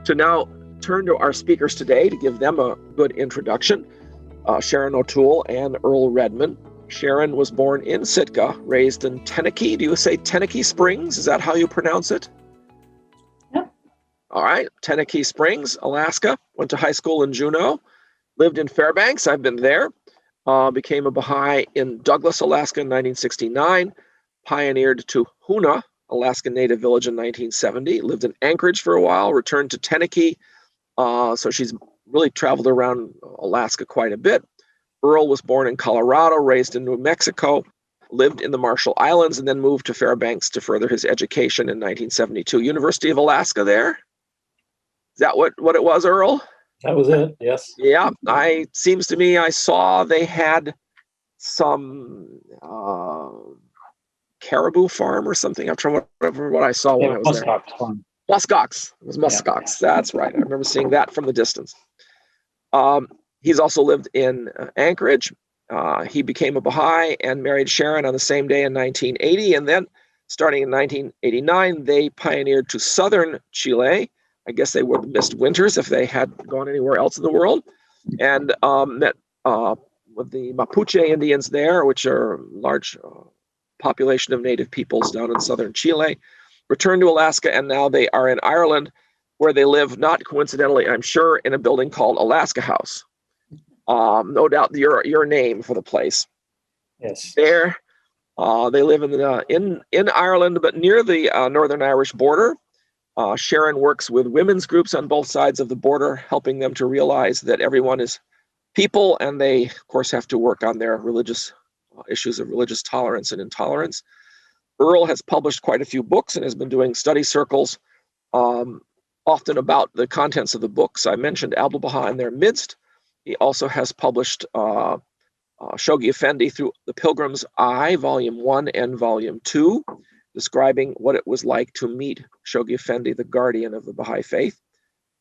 To now turn to our speakers today to give them a good introduction, Sharon O'Toole and Earl Redman. Sharon was born in Sitka, raised in Tenakee. Do you say Tenakee Springs? Is that how you pronounce it? Yep. All right, Tenakee Springs, Alaska. Went to high school in Juneau. Lived in Fairbanks. I've been there. Became a Baha'i in Douglas, Alaska in 1969. Pioneered to Hoona, Alaska Native Village in 1970. Lived in Anchorage for a while. Returned to Tenakee. So she's really traveled around Alaska quite a bit. Earl was born in Colorado, raised in New Mexico, lived in the Marshall Islands, and then moved to Fairbanks to further his education in 1972. University of Alaska there? Is that what it was, Earl? That was it, yes. Yeah, seems to me I saw they had some caribou farm or something. I'm trying to remember what I saw when I was there. Farm. Muskox. It was muskox. Yeah. That's right. I remember seeing that from the distance. He's also lived in Anchorage. He became a Baha'i and married Sharon on the same day in 1980. And then starting in 1989, they pioneered to southern Chile. I guess they would have missed winters if they had gone anywhere else in the world. And met with the Mapuche Indians there, which are a large population of native peoples down in southern Chile. Returned to Alaska, and now they are in Ireland, where they live, not coincidentally, I'm sure, in a building called Alaska House. No doubt your name for the place. Yes. There, they live in Ireland, but near the Northern Irish border. Sharon works with women's groups on both sides of the border, helping them to realize that everyone is people, and they, of course, have to work on their religious issues of religious tolerance and intolerance. Earl has published quite a few books and has been doing study circles, often about the contents of the books. I mentioned Abdu'l-Bahá in their midst. He also has published Shoghi Effendi through the Pilgrim's Eye, Volume 1 and Volume 2, describing what it was like to meet Shoghi Effendi, the guardian of the Baha'i Faith.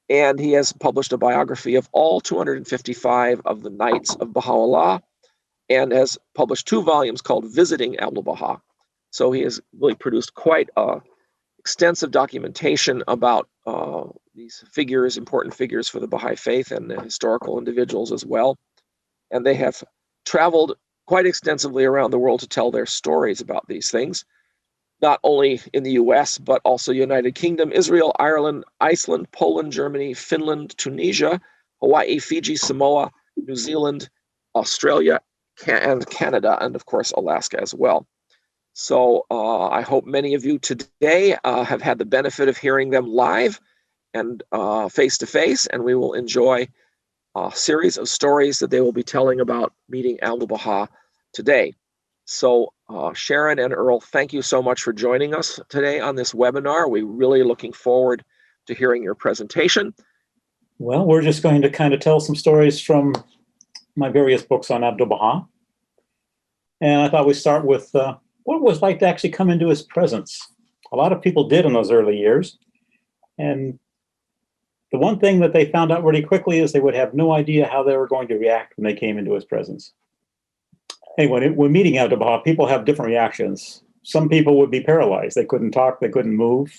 And he has published a biography of all 255 of the Knights of Bahá'u'lláh, and has published 2 volumes called Visiting Abdul-Bahá. So he has really produced quite extensive documentation about these figures, important figures for the Baha'i Faith, and the historical individuals as well. And they have traveled quite extensively around the world to tell their stories about these things, not only in the US, but also United Kingdom, Israel, Ireland, Iceland, Poland, Germany, Finland, Tunisia, Hawaii, Fiji, Samoa, New Zealand, Australia, and Canada, and of course, Alaska as well. So I hope many of you today have had the benefit of hearing them live and face-to-face, and we will enjoy a series of stories that they will be telling about meeting Abdu'l-Bahá today. So Sharon and Earl, thank you so much for joining us today on this webinar. We're really looking forward to hearing your presentation. Well, we're just going to kind of tell some stories from my various books on Abdu'l-Bahá. And I thought we'd start with what it was like to actually come into his presence. A lot of people did in those early years. And the one thing that they found out really quickly is they would have no idea how they were going to react when they came into his presence. Anyway, when meeting Abdu'l-Bahá, people have different reactions. Some people would be paralyzed. They couldn't talk, they couldn't move.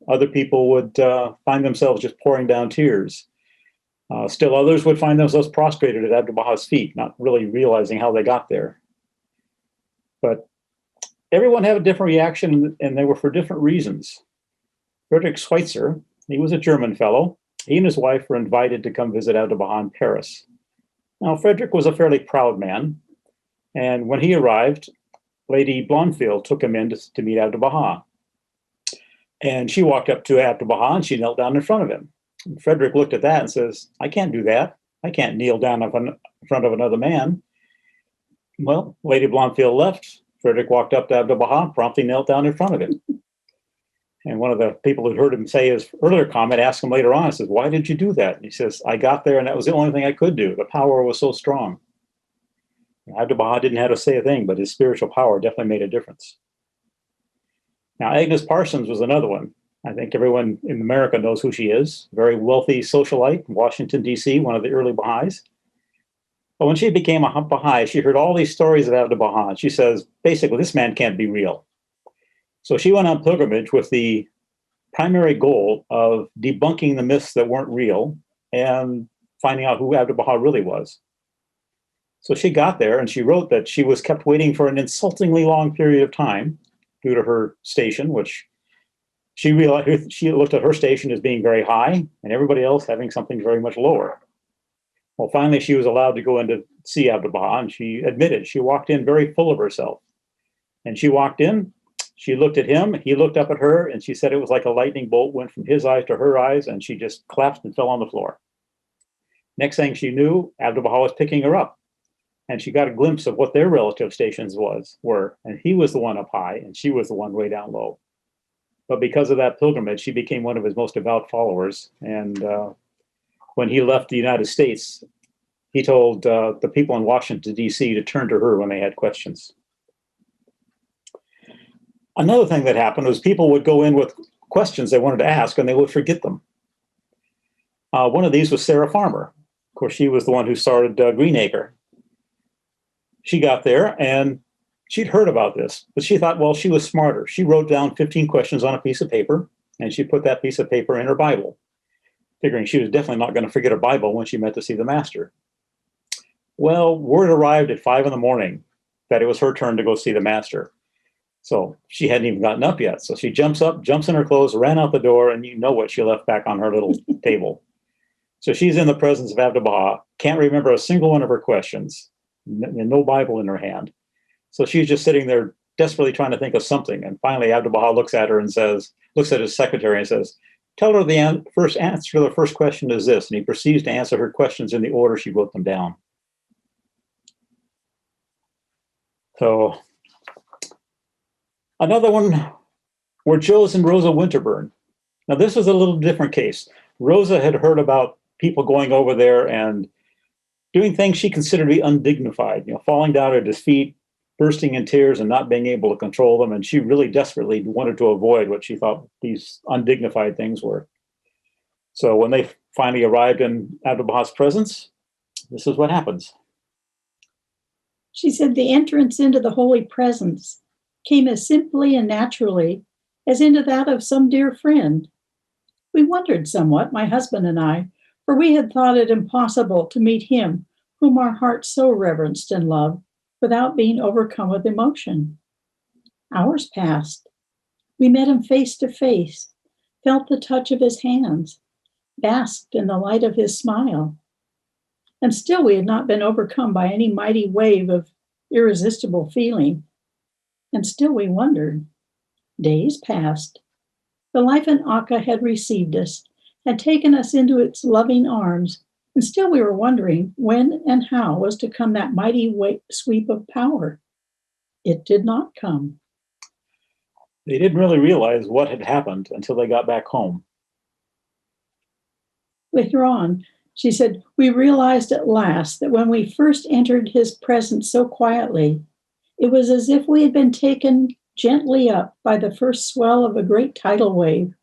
Other people would find themselves just pouring down tears. Still others would find themselves prostrated at Abdu'l-Bahā's feet, not really realizing how they got there. But everyone had a different reaction, and they were for different reasons. Frederick Schweitzer, he was a German fellow. He and his wife were invited to come visit Abdu'l-Bahá in Paris. Now, Frederick was a fairly proud man, and when he arrived, Lady Blondfield took him in to meet Abdu'l-Bahá. And she walked up to Abdu'l-Bahá and she knelt down in front of him. And Frederick looked at that and says, I can't do that. I can't kneel down in front of another man. Well, Lady Blondfield left. Frederick walked up to Abdu'l-Bahá, promptly knelt down in front of him. And one of the people who'd heard him say his earlier comment asked him later on, says, why did you do that? And he says, I got there and that was the only thing I could do. The power was so strong. Abdu'l-Bahá didn't have to say a thing, but his spiritual power definitely made a difference. Now, Agnes Parsons was another one. I think everyone in America knows who she is. Very wealthy socialite in Washington, D.C., one of the early Baha'is. But when she became a Baha'i, she heard all these stories of Abdu'l-Bahá. She says, basically, this man can't be real. So she went on pilgrimage with the primary goal of debunking the myths that weren't real and finding out who Abdu'l-Bahá really was. So she got there and she wrote that she was kept waiting for an insultingly long period of time due to her station, which she realized she looked at her station as being very high and everybody else having something very much lower. Well, finally, she was allowed to go in to see Abdu'l-Bahá, and she admitted she walked in very full of herself. And she walked in, she looked at him, he looked up at her, and she said it was like a lightning bolt went from his eyes to her eyes, and she just collapsed and fell on the floor. Next thing she knew, Abdu'l-Bahá was picking her up. And she got a glimpse of what their relative stations were. And he was the one up high, and she was the one way down low. But because of that pilgrimage, she became one of his most devout followers. And when he left the United States, he told the people in Washington, D.C. to turn to her when they had questions. Another thing that happened was people would go in with questions they wanted to ask, and they would forget them. One of these was Sarah Farmer. Of course, she was the one who started Greenacre. She got there and she'd heard about this, but she thought, well, she was smarter. She wrote down 15 questions on a piece of paper, and she put that piece of paper in her Bible, figuring she was definitely not going to forget her Bible when she met to see the master. Well, word arrived at 5 a.m. that it was her turn to go see the master. So she hadn't even gotten up yet. So she jumps up, jumps in her clothes, ran out the door, and you know what she left back on her little table. So she's in the presence of Abdu'l-Bahá, can't remember a single one of her questions, no Bible in her hand. So she's just sitting there desperately trying to think of something. And finally, Abdu'l-Bahá looks at her and looks at his secretary and says, tell her the first answer to the first question is this. And he proceeds to answer her questions in the order she wrote them down. So another one were Joe's and Rosa Winterburn. Now, this was a little different case. Rosa had heard about people going over there and doing things she considered to be undignified, falling down at his feet, bursting in tears and not being able to control them. And she really desperately wanted to avoid what she thought these undignified things were. So when they finally arrived in Abdu'l-Bahā's presence, this is what happens. She said the entrance into the holy presence came as simply and naturally as into that of some dear friend. We wondered somewhat, my husband and I, for we had thought it impossible to meet him whom our hearts so reverenced and loved without being overcome with emotion. Hours passed. We met him face to face, felt the touch of his hands, basked in the light of his smile. And still we had not been overcome by any mighty wave of irresistible feeling. And still we wondered. Days passed. The life in Akka had received us, had taken us into its loving arms, and still we were wondering when and how was to come that mighty sweep of power. It did not come. They didn't really realize what had happened until they got back home. Later on, she said, we realized at last that when we first entered his presence so quietly, it was as if we had been taken gently up by the first swell of a great tidal wave,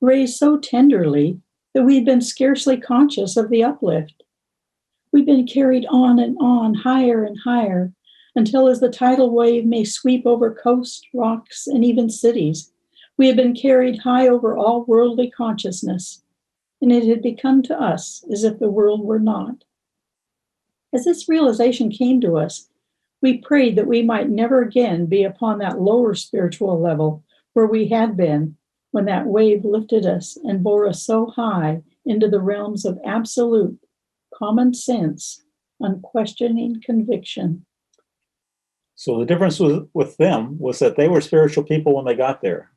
raised so tenderly that we had been scarcely conscious of the uplift. We'd been carried on and on, higher and higher, until as the tidal wave may sweep over coasts, rocks, and even cities, we had been carried high over all worldly consciousness, and it had become to us as if the world were not. As this realization came to us, we prayed that we might never again be upon that lower spiritual level where we had been when that wave lifted us and bore us so high into the realms of absolute, common sense, unquestioning conviction. So the difference with them was that they were spiritual people when they got there.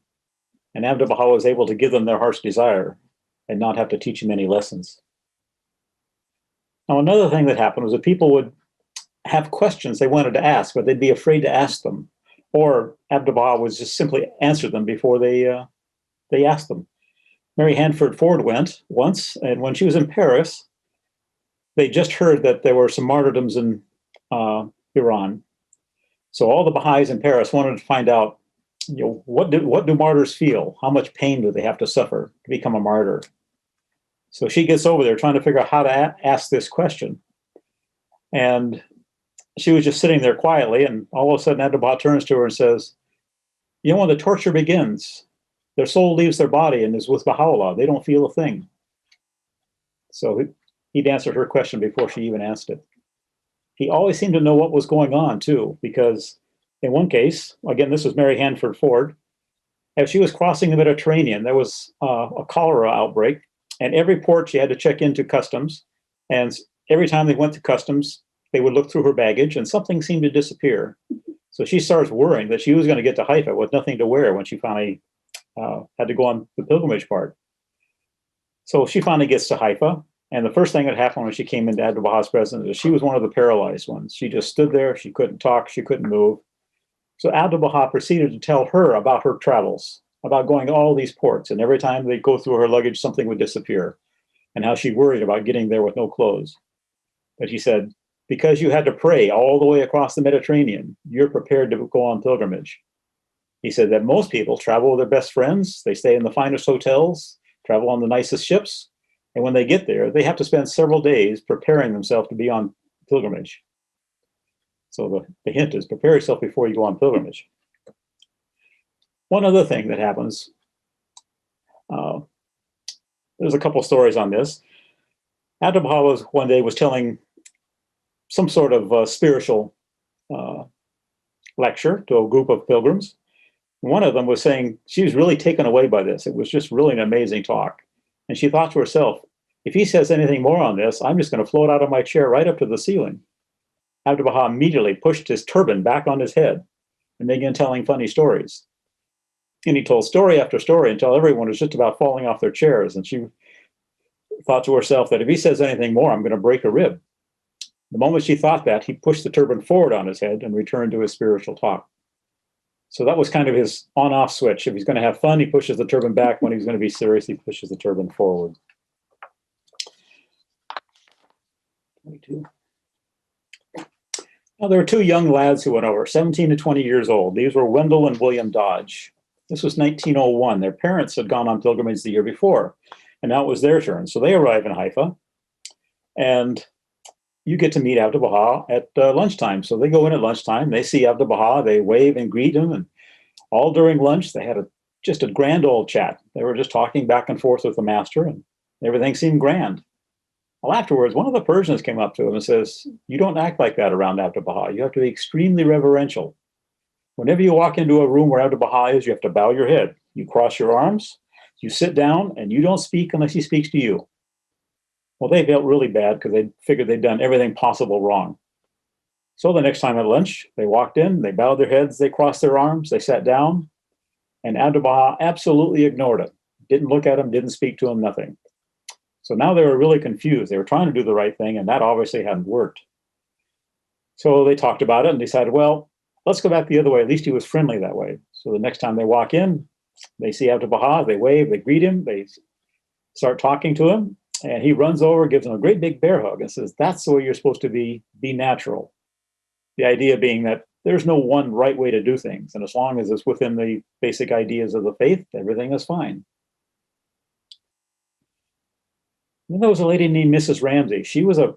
And Abdu'l-Bahá was able to give them their heart's desire and not have to teach them any lessons. Now, another thing that happened was that people would have questions they wanted to ask, but they'd be afraid to ask them. Or Abdu'l-Bahá would just simply answer them before they asked them. Mary Hanford Ford went once, and when she was in Paris, they just heard that there were some martyrdoms in Iran. So all the Baha'is in Paris wanted to find out, what do martyrs feel? How much pain do they have to suffer to become a martyr? So she gets over there trying to figure out how to ask this question. And she was just sitting there quietly, and all of a sudden Abdu'l-Bahá turns to her and says, when the torture begins, their soul leaves their body and is with Baha'u'llah. They don't feel a thing. So he'd answered her question before she even asked it. He always seemed to know what was going on, too, because in one case, again, this was Mary Hanford Ford, as she was crossing the Mediterranean, there was a cholera outbreak, and every port she had to check into customs, and every time they went to customs, they would look through her baggage, and something seemed to disappear. So she starts worrying that she was going to get to Haifa with nothing to wear when she finally had to go on the pilgrimage part. So she finally gets to Haifa, and the first thing that happened when she came into Abdul Baha's presence is she was one of the paralyzed ones. She just stood there. She couldn't talk. She couldn't move. So Abdul Baha proceeded to tell her about her travels, about going to all these ports, and every time they'd go through her luggage, something would disappear, and how she worried about getting there with no clothes. But he said, because you had to pray all the way across the Mediterranean, you're prepared to go on pilgrimage. He said that most people travel with their best friends, they stay in the finest hotels, travel on the nicest ships, and when they get there, they have to spend several days preparing themselves to be on pilgrimage. So the hint is prepare yourself before you go on pilgrimage. One other thing that happens, there's a couple stories on this. Abdul Baha one day was telling some sort of spiritual lecture to a group of pilgrims. One of them was saying she was really taken away by this. It was just really an amazing talk. And she thought to herself, if he says anything more on this, I'm just going to float out of my chair right up to the ceiling. Abdul Baha immediately pushed his turban back on his head and began telling funny stories. And he told story after story until everyone was just about falling off their chairs. And she thought to herself that if he says anything more, I'm going to break a rib. The moment she thought that, he pushed the turban forward on his head and returned to his spiritual talk. So that was kind of his on-off switch. If he's going to have fun, he pushes the turban back. When he's going to be serious, he pushes the turban forward. 22. Now, there were two young lads who went over, 17 to 20 years old. These were Wendell and William Dodge. This was 1901. Their parents had gone on pilgrimage the year before, and now it was their turn. So they arrive in Haifa, and you get to meet Abdul Baha at lunchtime. So they go in at lunchtime, they see Abdul Baha, they wave and greet him, and all during lunch, they had just a grand old chat. They were just talking back and forth with the master, and everything seemed grand. Well, afterwards, one of the Persians came up to him and says, you don't act like that around Abdul Baha. You have to be extremely reverential. Whenever you walk into a room where Abdul Baha is, you have to bow your head. You cross your arms, you sit down, and you don't speak unless he speaks to you. Well, they felt really bad because they figured they'd done everything possible wrong. So the next time at lunch, they walked in, they bowed their heads, they crossed their arms, they sat down, and Abdul Baha absolutely ignored it. Didn't look at him, didn't speak to him, nothing. So now they were really confused. They were trying to do the right thing, and that obviously hadn't worked. So they talked about it and decided, well, let's go back the other way. At least he was friendly that way. So the next time they walk in, they see Abdul Baha, they wave, they greet him, they start talking to him, and he runs over, gives them a great big bear hug and says, that's the way you're supposed to be natural. The idea being that there's no one right way to do things. And as long as it's within the basic ideas of the faith, everything is fine. Then there was a lady named Mrs. Ramsay. She was a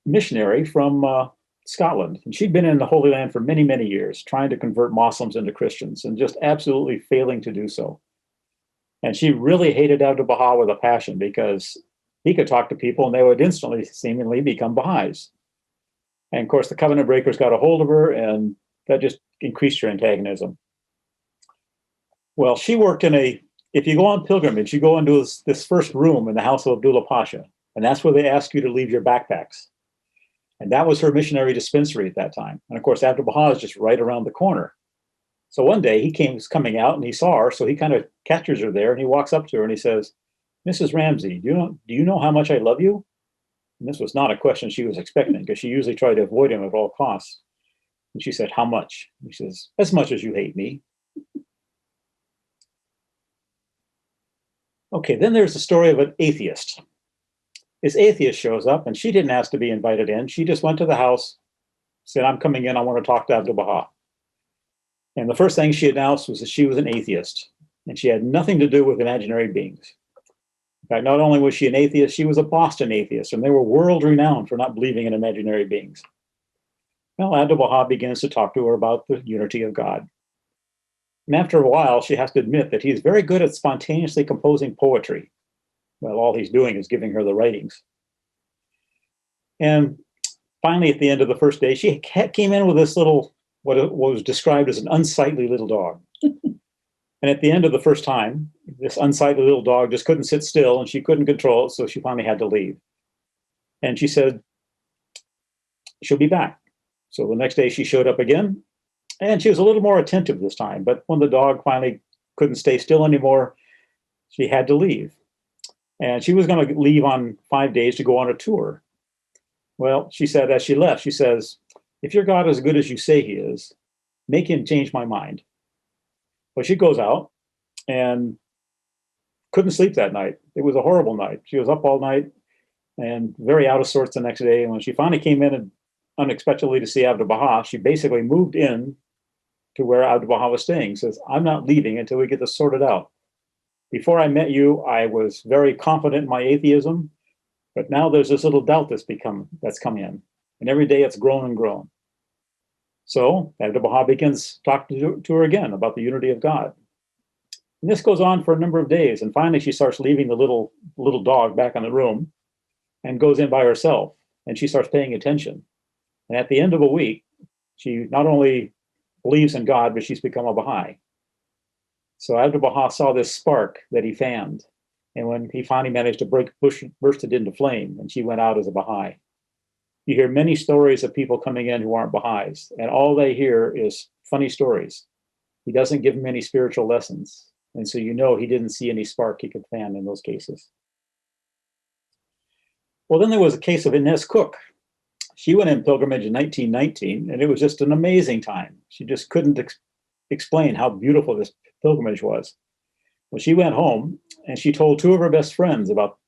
missionary from Scotland, and she'd been in the Holy Land for many, many years, trying to convert Muslims into Christians and just absolutely failing to do so. And she really hated Abdul Baha with a passion because he could talk to people and they would instantly seemingly become Baha'is. And of course, the covenant breakers got a hold of her, and that just increased her antagonism. Well, she worked if you go on pilgrimage, you go into this first room in the house of Abdullah Pasha, and that's where they ask you to leave your backpacks. And that was her missionary dispensary at that time. And of course, Abdul Baha is just right around the corner. So one day he was coming out and he saw her, so he kind of catches her there and he walks up to her and he says, Mrs. Ramsay, do you know how much I love you? And this was not a question she was expecting because she usually tried to avoid him at all costs. And she said, how much? He says, as much as you hate me. Okay, then there's the story of an atheist. This atheist shows up, and she didn't ask to be invited in. She just went to the house, said, I'm coming in, I want to talk to Abdul Baha. And the first thing she announced was that she was an atheist, and she had nothing to do with imaginary beings. In fact, not only was she an atheist, she was a Boston atheist, and they were world-renowned for not believing in imaginary beings. Well, Abdul Baha begins to talk to her about the unity of God. And after a while, she has to admit that he's very good at spontaneously composing poetry. Well, all he's doing is giving her the writings. And finally, at the end of the first day, she came in with this little, what was described as an unsightly little dog. And at the end of the first time, this unsightly little dog just couldn't sit still and she couldn't control it, so she finally had to leave. And she said, she'll be back. So the next day she showed up again, and she was a little more attentive this time. But when the dog finally couldn't stay still anymore, she had to leave. And she was going to leave on 5 days to go on a tour. Well, she said, as she left, she says, if your God is as good as you say he is, make him change my mind. Well, she goes out and couldn't sleep that night. It was a horrible night. She was up all night and very out of sorts the next day. And when she finally came in and unexpectedly to see Abdu'l-Bahá, she basically moved in to where Abdu'l-Bahá was staying. Says, I'm not leaving until we get this sorted out. Before I met you, I was very confident in my atheism, but now there's this little doubt that's come in. And every day it's grown and grown. So Abdu'l-Bahá begins talking to her again about the unity of God. And this goes on for a number of days. And finally, she starts leaving the little dog back in the room and goes in by herself. And she starts paying attention. And at the end of a week, she not only believes in God, but she's become a Baha'i. So Abdu'l-Bahá saw this spark that he fanned. And when he finally managed to burst it into flame, and she went out as a Baha'i. You hear many stories of people coming in who aren't Baha'is, and all they hear is funny stories. He doesn't give them any spiritual lessons. And so you know he didn't see any spark he could fan in those cases. Well, then there was a case of Agnes Cook. She went in pilgrimage in 1919, and it was just an amazing time. She just couldn't explain how beautiful this pilgrimage was. Well, she went home, and she told two of her best friends about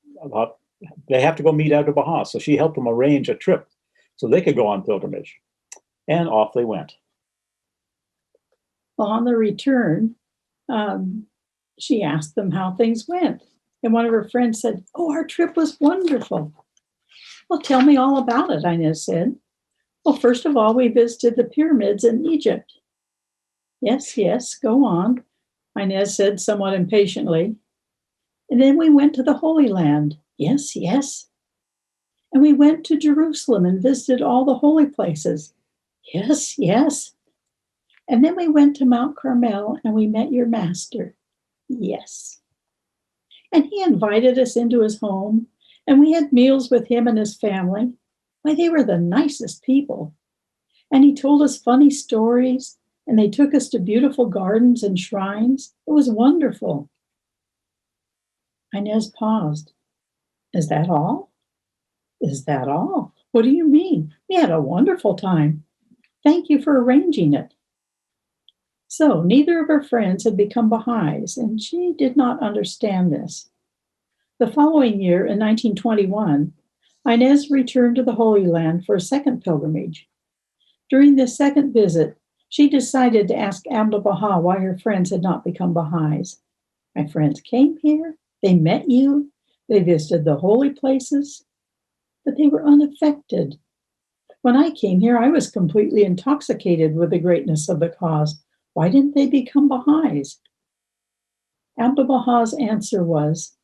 they have to go meet Abdu'l-Bahá. So she helped them arrange a trip so they could go on pilgrimage. And off they went. Well, on the return, she asked them how things went. And one of her friends said, oh, our trip was wonderful. Well, tell me all about it, Inez said. Well, first of all, we visited the pyramids in Egypt. Yes, go on, Inez said somewhat impatiently. And then we went to the Holy Land. Yes. And we went to Jerusalem and visited all the holy places. Yes. And then we went to Mount Carmel and we met your master. Yes. And he invited us into his home, and we had meals with him and his family. Why, they were the nicest people. And he told us funny stories, and they took us to beautiful gardens and shrines. It was wonderful. Inez paused. Is that all? Is that all? What do you mean? We had a wonderful time. Thank you for arranging it. So neither of her friends had become Baha'is, and she did not understand this. The following year, in 1921, Inez returned to the Holy Land for a second pilgrimage. During this second visit, she decided to ask Abdu'l-Bahá why her friends had not become Baha'is. My friends came here, they met you, they visited the holy places, but they were unaffected. When I came here, I was completely intoxicated with the greatness of the cause. Why didn't they become Baha'is? Abdu'l-Bahā's answer was,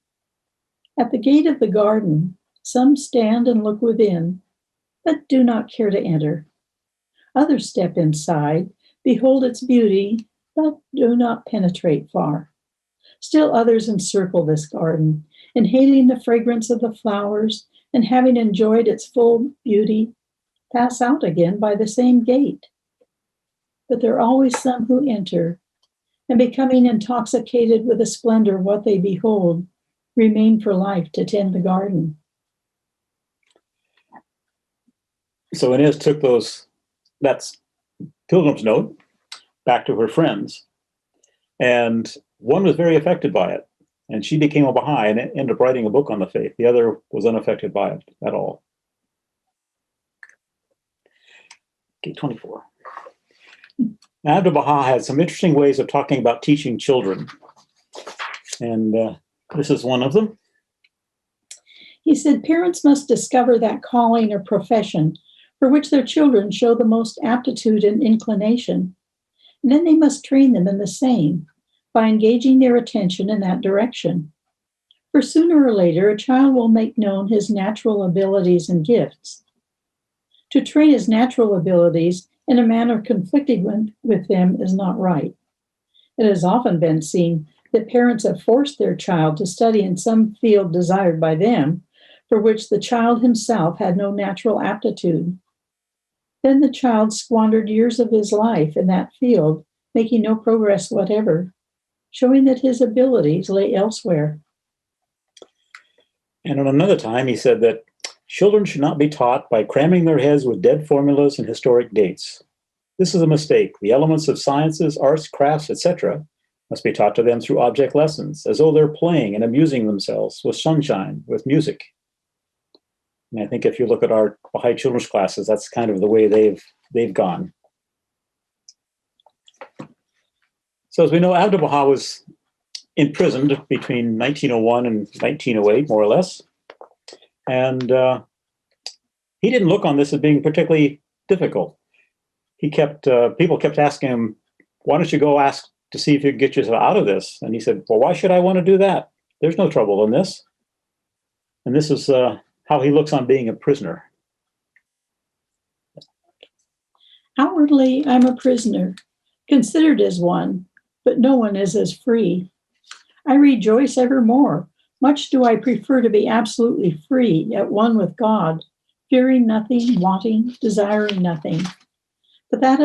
at the gate of the garden, some stand and look within, but do not care to enter. Others step inside, behold its beauty, but do not penetrate far. Still others encircle this garden, inhaling the fragrance of the flowers, and having enjoyed its full beauty, pass out again by the same gate. But there are always some who enter, and becoming intoxicated with the splendor of what they behold, remain for life to tend the garden. So Inez took that's pilgrim's note back to her friends, and one was very affected by it, and she became a Baha'i and ended up writing a book on the faith. The other was unaffected by it at all. Okay, 24. Now, Abdu'l-Bahá had some interesting ways of talking about teaching children, and this is one of them. He said, parents must discover that calling or profession for which their children show the most aptitude and inclination. and then they must train them in the same by engaging their attention in that direction. For sooner or later, a child will make known his natural abilities and gifts. To train his natural abilities in a manner conflicting with them is not right. It has often been seen that parents have forced their child to study in some field desired by them, for which the child himself had no natural aptitude. Then the child squandered years of his life in that field, making no progress whatever, showing that his abilities lay elsewhere. And at another time, he said that children should not be taught by cramming their heads with dead formulas and historic dates. This is a mistake. The elements of sciences, arts, crafts, etc. must be taught to them through object lessons, as though they're playing and amusing themselves with sunshine, with music. And I think if you look at our Baha'i children's classes, that's kind of the way they've gone. So as we know, Abdu'l-Bahá was imprisoned between 1901 and 1908, more or less. And he didn't look on this as being particularly difficult. People kept asking him, why don't you go ask to see if you can get yourself out of this? And he said, well, why should I want to do that? There's no trouble in this. And this is how he looks on being a prisoner. Outwardly, I'm a prisoner, considered as one, but no one is as free. I rejoice evermore. Much do I prefer to be absolutely free, at one with God, fearing nothing, wanting, desiring nothing. But that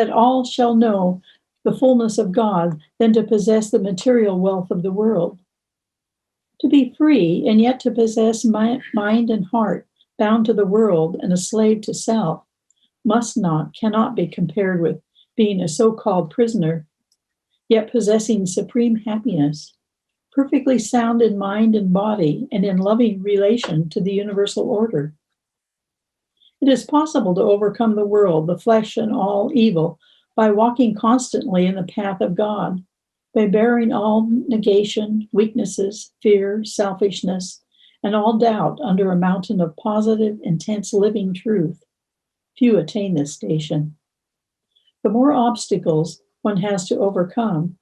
all shall know the fullness of God than to possess the material wealth of the world. To be free and yet to possess mind and heart bound to the world and a slave to self cannot be compared with being a so-called prisoner, yet possessing supreme happiness, perfectly sound in mind and body and in loving relation to the universal order. It is possible to overcome the world, the flesh, and all evil by walking constantly in the path of God, by bearing all negation, weaknesses, fear, selfishness, and all doubt under a mountain of positive, intense living truth. Few attain this station. The more obstacles one has to overcome,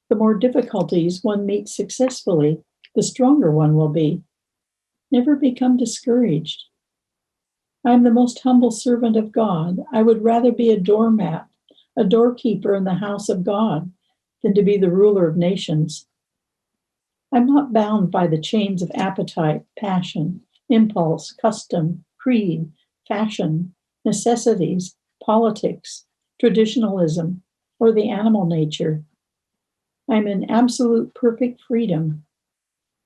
the more difficulties one meets successfully, the stronger one will be. Never become discouraged. I am the most humble servant of God. I would rather be a doormat, a doorkeeper in the house of God, than to be the ruler of nations. I'm not bound by the chains of appetite, passion, impulse, custom, creed, fashion, necessities, politics, traditionalism, or the animal nature. I'm in absolute perfect freedom.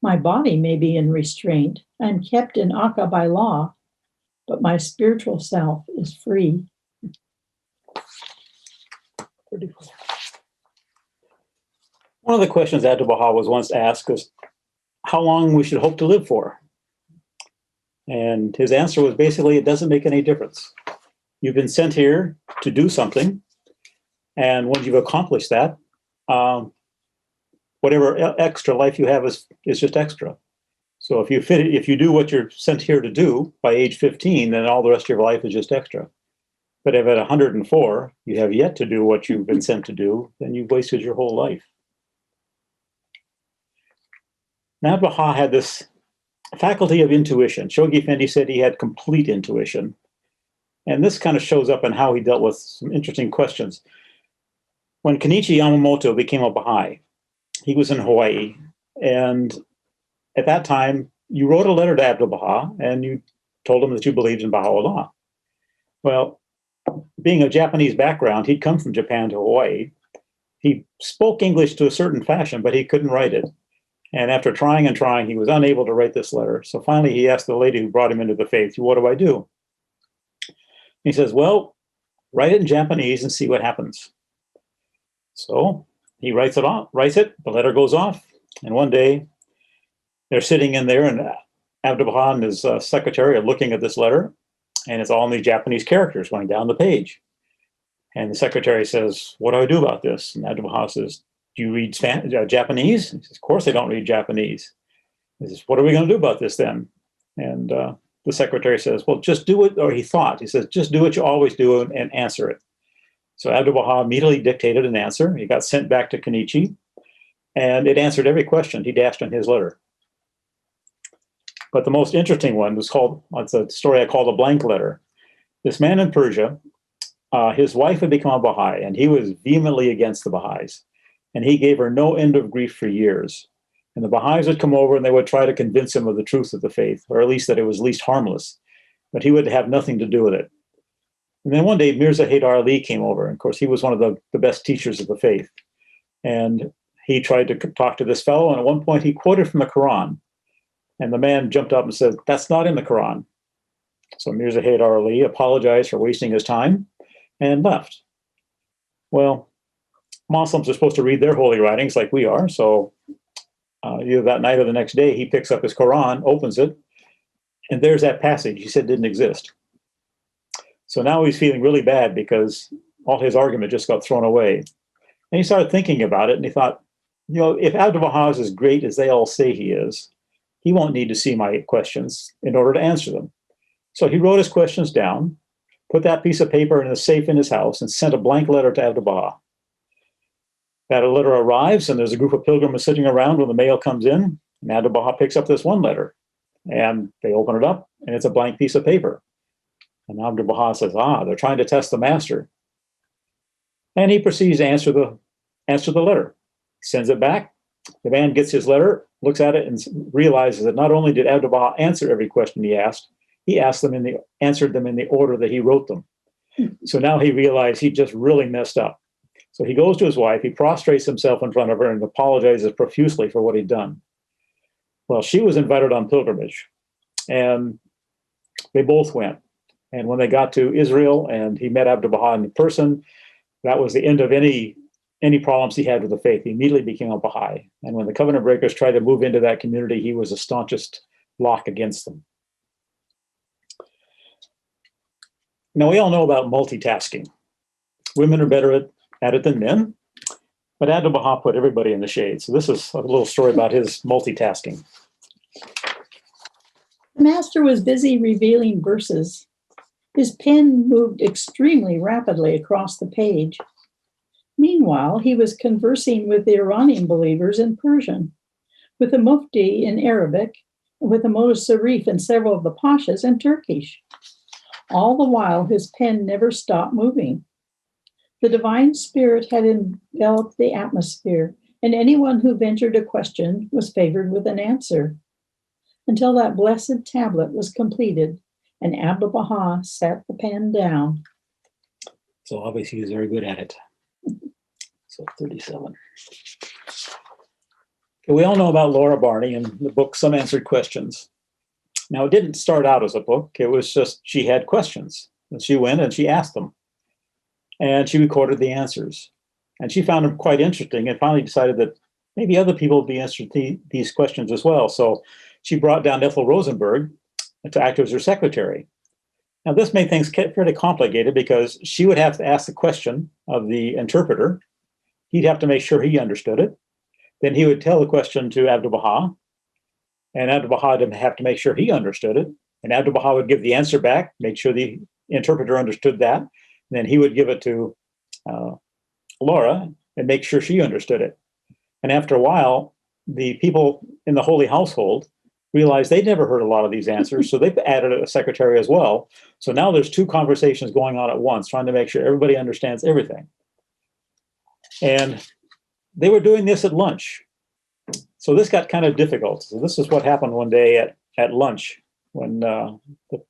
My body may be in restraint. I'm kept in Akka by law, but my spiritual self is free. 34. One of the questions Abdul Baha was once asked was how long we should hope to live for. And his answer was basically, it doesn't make any difference. You've been sent here to do something. And once you've accomplished that, whatever extra life you have is just extra. So if you do what you're sent here to do by age 15, then all the rest of your life is just extra. But if at 104, you have yet to do what you've been sent to do, then you've wasted your whole life. Now, Baha had this faculty of intuition. Shoghi Effendi said he had complete intuition. And this kind of shows up in how he dealt with some interesting questions. When Kenichi Yamamoto became a Baha'i, he was in Hawaii. And at that time, you wrote a letter to Abdu'l-Bahá and you told him that you believed in Bahá'u'lláh. Well, being of Japanese background, he'd come from Japan to Hawaii. He spoke English to a certain fashion, but he couldn't write it. And after trying and trying, he was unable to write this letter. So finally, he asked the lady who brought him into the faith, what do I do? He says, well, write it in Japanese and see what happens. So he writes it, the letter goes off. And one day, they're sitting in there, and Abdu'l-Bahá and his secretary are looking at this letter, and it's all in these Japanese characters going down the page. And the secretary says, what do I do about this? And Abdu'l-Bahá says, do you read Japanese? He says, of course I don't read Japanese. He says, what are we going to do about this then? And the secretary says, well, just do it, or he says, just do what you always do and answer it. So Abdu'l-Bahá immediately dictated an answer. He got sent back to Kenichi, and it answered every question he'd asked in his letter. But the most interesting one was it's a story I call the blank letter. This man in Persia, his wife had become a Baha'i, and he was vehemently against the Baha'is. And he gave her no end of grief for years. And the Baha'is would come over and they would try to convince him of the truth of the faith, or at least that it was least harmless. But he would have nothing to do with it. And then one day, Mirza Haydar Ali came over. And of course, he was one of the best teachers of the faith. And he tried to talk to this fellow. And at one point, he quoted from the Quran. And the man jumped up and said, "That's not in the Quran." So Mirza Haydar Ali apologized for wasting his time and left. Well, Muslims are supposed to read their holy writings like we are. So either that night or the next day, he picks up his Quran, opens it, and there's that passage he said didn't exist. So now he's feeling really bad because all his argument just got thrown away. And he started thinking about it, and he thought, if Abdu'l-Bahá is as great as they all say he is, he won't need to see my questions in order to answer them. So he wrote his questions down, put that piece of paper in a safe in his house, and sent a blank letter to Abdu'l-Bahá. That letter arrives, and there's a group of pilgrims sitting around when the mail comes in, and Abdu'l-Bahá picks up this one letter, and they open it up, and it's a blank piece of paper. And Abdu'l-Bahá says, they're trying to test the master. And he proceeds to answer the letter. Sends it back. The man gets his letter, looks at it, and realizes that not only did Abdu'l-Bahá answer every question he answered them in the order that he wrote them. So now he realized he just really messed up. So he goes to his wife, he prostrates himself in front of her and apologizes profusely for what he'd done. Well, she was invited on pilgrimage, and they both went. And when they got to Israel and he met Abdu'l-Bahá in person, that was the end of any problems he had with the faith. He immediately became a Baha'i. And when the covenant breakers tried to move into that community, he was the staunchest block against them. Now, we all know about multitasking. Women are better at it than men, but Abdu'l-Bahá put everybody in the shade. So this is a little story about his multitasking. The master was busy revealing verses. His pen moved extremely rapidly across the page. Meanwhile, he was conversing with the Iranian believers in Persian, with the mufti in Arabic, and with the Motasarrif and several of the pashas in Turkish. All the while, his pen never stopped moving. The divine spirit had enveloped the atmosphere, and anyone who ventured a question was favored with an answer, until that blessed tablet was completed, and Abdu'l-Bahá set the pen down. So obviously he's very good at it. So 37. Okay, we all know about Laura Barney and the book Some Answered Questions. Now, it didn't start out as a book. It was just she had questions, and she went and she asked them. And she recorded the answers. And she found them quite interesting and finally decided that maybe other people would be interested in these questions as well. So she brought down Ethel Rosenberg to act as her secretary. Now, this made things fairly complicated because she would have to ask the question of the interpreter. He'd have to make sure he understood it. Then he would tell the question to Abdu'l-Bahá, and Abdu'l-Bahá would have to make sure he understood it. And Abdu'l-Bahá would give the answer back, make sure the interpreter understood that. And then he would give it to Laura and make sure she understood it. And after a while, the people in the Holy Household realized they'd never heard a lot of these answers, so they've added a secretary as well. So now there's two conversations going on at once, trying to make sure everybody understands everything. And they were doing this at lunch. So this got kind of difficult. So this is what happened one day at lunch when the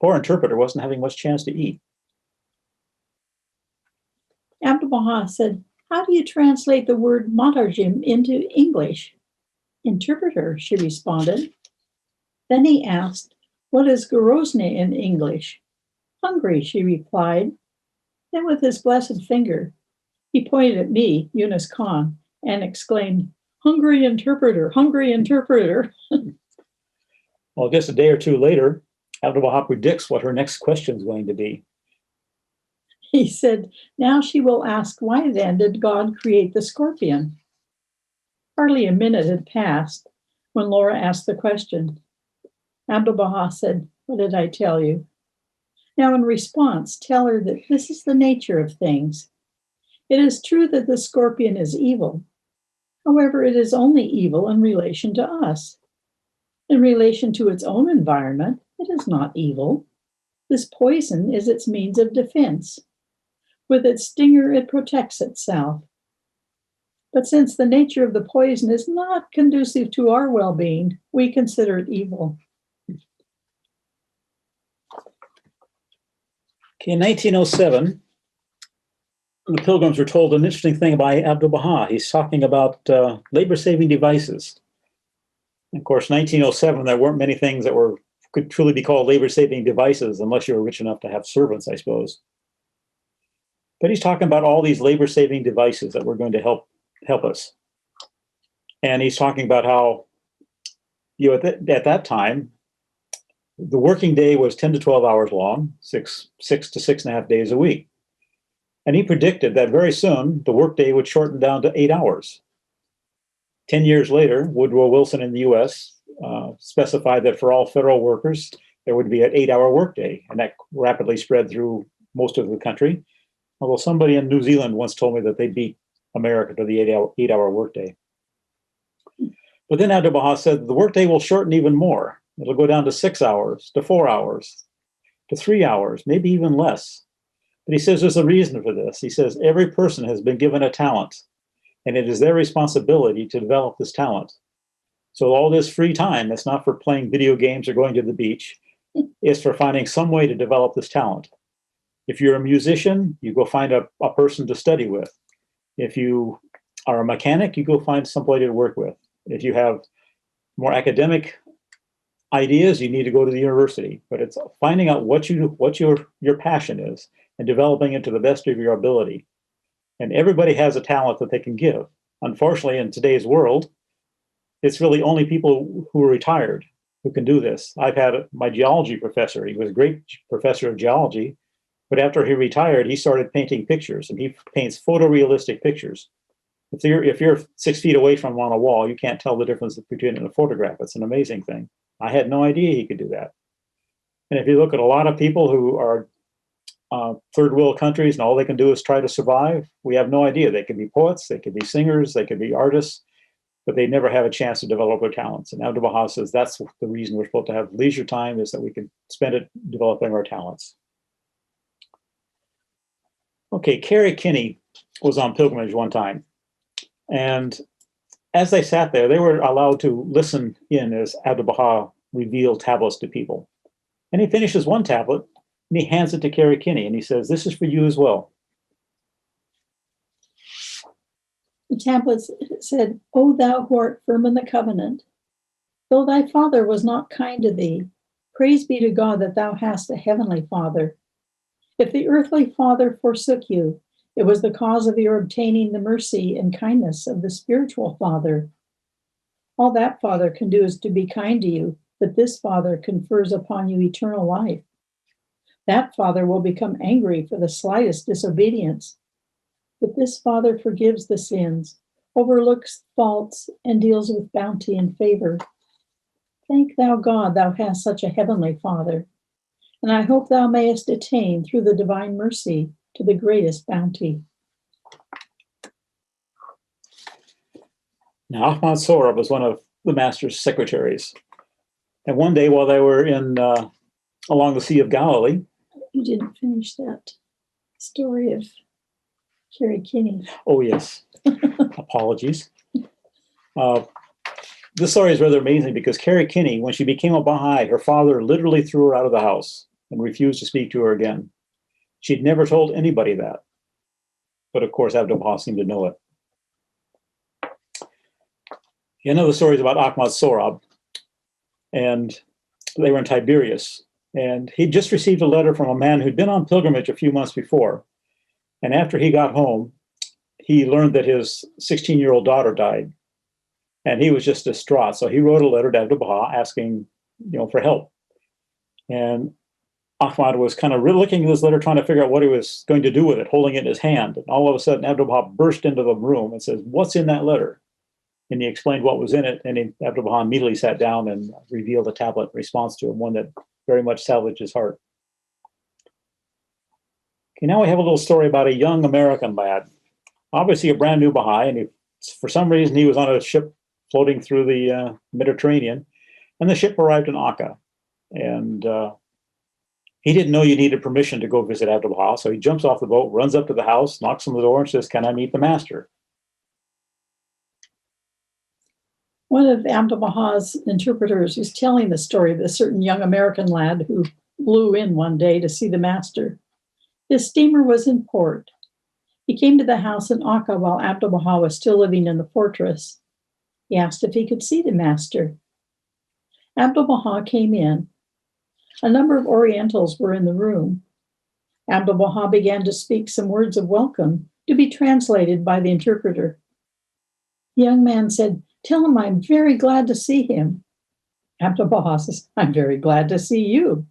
poor interpreter wasn't having much chance to eat. Abdu'l-Bahá said, "How do you translate the word matarjim into English?" "Interpreter," she responded. Then he asked, "What is Grozny in English?" "Hungry," she replied. Then with his blessed finger, he pointed at me, Yunus Khan, and exclaimed, "Hungry interpreter, hungry interpreter." Well, just a day or two later, Abdu'l-Bahá predicts what her next question is going to be. He said, "Now she will ask, why then did God create the scorpion?" Hardly a minute had passed when Laura asked the question. Abdu'l-Bahá said, "What did I tell you?" Now in response, tell her that this is the nature of things. It is true that the scorpion is evil. However, it is only evil in relation to us. In relation to its own environment, it is not evil. This poison is its means of defense. With its stinger, it protects itself. But since the nature of the poison is not conducive to our well-being, we consider it evil. Okay, in 1907, the Pilgrims were told an interesting thing by Abdul-Bahá. He's talking about labor-saving devices. And of course, 1907, there weren't many things that could truly be called labor-saving devices unless you were rich enough to have servants, I suppose. But he's talking about all these labor-saving devices that were going to help us. And he's talking about how, at that time, the working day was 10 to 12 hours long, six to 6.5 days a week. And he predicted that very soon the workday would shorten down to 8 hours. 10 years later, Woodrow Wilson in the US specified that for all federal workers, there would be an 8-hour workday, and that rapidly spread through most of the country. Although somebody in New Zealand once told me that they beat America to the 8-hour workday. But then Abdu'l-Bahá said the workday will shorten even more. It'll go down to 6 hours, to 4 hours, to 3 hours, maybe even less. But he says there's a reason for this. He says every person has been given a talent, and it is their responsibility to develop this talent. So all this free time, it's not for playing video games or going to the beach. It's for finding some way to develop this talent. If you're a musician, you go find a person to study with. If you are a mechanic, you go find somebody to work with. If you have more academic ideas, you need to go to the university. But it's finding out what your passion is and developing it to the best of your ability. And everybody has a talent that they can give. Unfortunately, in today's world, it's really only people who are retired who can do this. I've had my geology professor. He was a great professor of geology, but after he retired, he started painting pictures, and he paints photorealistic pictures. If you're 6 feet away from him on a wall, you can't tell the difference between it and a photograph. It's an amazing thing. I had no idea he could do that. And if you look at a lot of people who are third world countries and all they can do is try to survive, we have no idea. They could be poets, they could be singers, they could be artists, but they never have a chance to develop their talents. And Abdu'l-Bahá says that's the reason we're supposed to have leisure time, is that we can spend it developing our talents. Okay, Carrie Kinney was on pilgrimage one time. And as they sat there, they were allowed to listen in as Abdu'l-Bahá revealed tablets to people. And he finishes one tablet and he hands it to Carrie Kinney and he says, "This is for you as well." The tablets said, "O thou who art firm in the covenant, though thy father was not kind to thee, praise be to God that thou hast a heavenly Father. If the earthly father forsook you, it was the cause of your obtaining the mercy and kindness of the spiritual Father. All that Father can do is to be kind to you, but this Father confers upon you eternal life. That Father will become angry for the slightest disobedience, but this Father forgives the sins, overlooks faults, and deals with bounty and favor. Thank thou God thou hast such a heavenly Father, and I hope thou mayest attain through the divine mercy to the greatest bounty." Now, Ahmad Sohrab was one of the master's secretaries. And one day while they were along the Sea of Galilee. You didn't finish that story of Carrie Kinney. Oh, yes. Apologies. This story is rather amazing because Carrie Kinney, when she became a Baha'i, her father literally threw her out of the house and refused to speak to her again. She'd never told anybody that. But of course, Abdu'l-Bahá seemed to know it. You know the stories about Ahmad Sohrab, and they were in Tiberias. And he'd just received a letter from a man who'd been on pilgrimage a few months before. And after he got home, he learned that his 16-year-old daughter died. And he was just distraught. So he wrote a letter to Abdu'l-Bahá asking, for help. And Ahmad was kind of looking at this letter, trying to figure out what he was going to do with it, holding it in his hand. And all of a sudden, Abdu'l-Bahá burst into the room and says, "What's in that letter?" And he explained what was in it. And Abdu'l-Bahá immediately sat down and revealed a tablet in response to him, one that very much salvaged his heart. Okay, now we have a little story about a young American lad obviously a brand new Baha'i, and for some reason he was on a ship floating through the Mediterranean, and the ship arrived in Akka. And he didn't know you needed permission to go visit Abdu'l-Bahá, so he jumps off the boat, runs up to the house, knocks on the door, and says, "Can I meet the master?" One of Abdu'l-Bahā's interpreters was telling the story of a certain young American lad who blew in one day to see the master. His steamer was in port. He came to the house in Akka while Abdu'l-Bahá was still living in the fortress. He asked if he could see the master. Abdu'l-Bahá came in. A number of Orientals were in the room. Abdu'l-Bahá began to speak some words of welcome to be translated by the interpreter. The young man said, "Tell him I'm very glad to see him." Abdu'l-Bahá says, "I'm very glad to see you."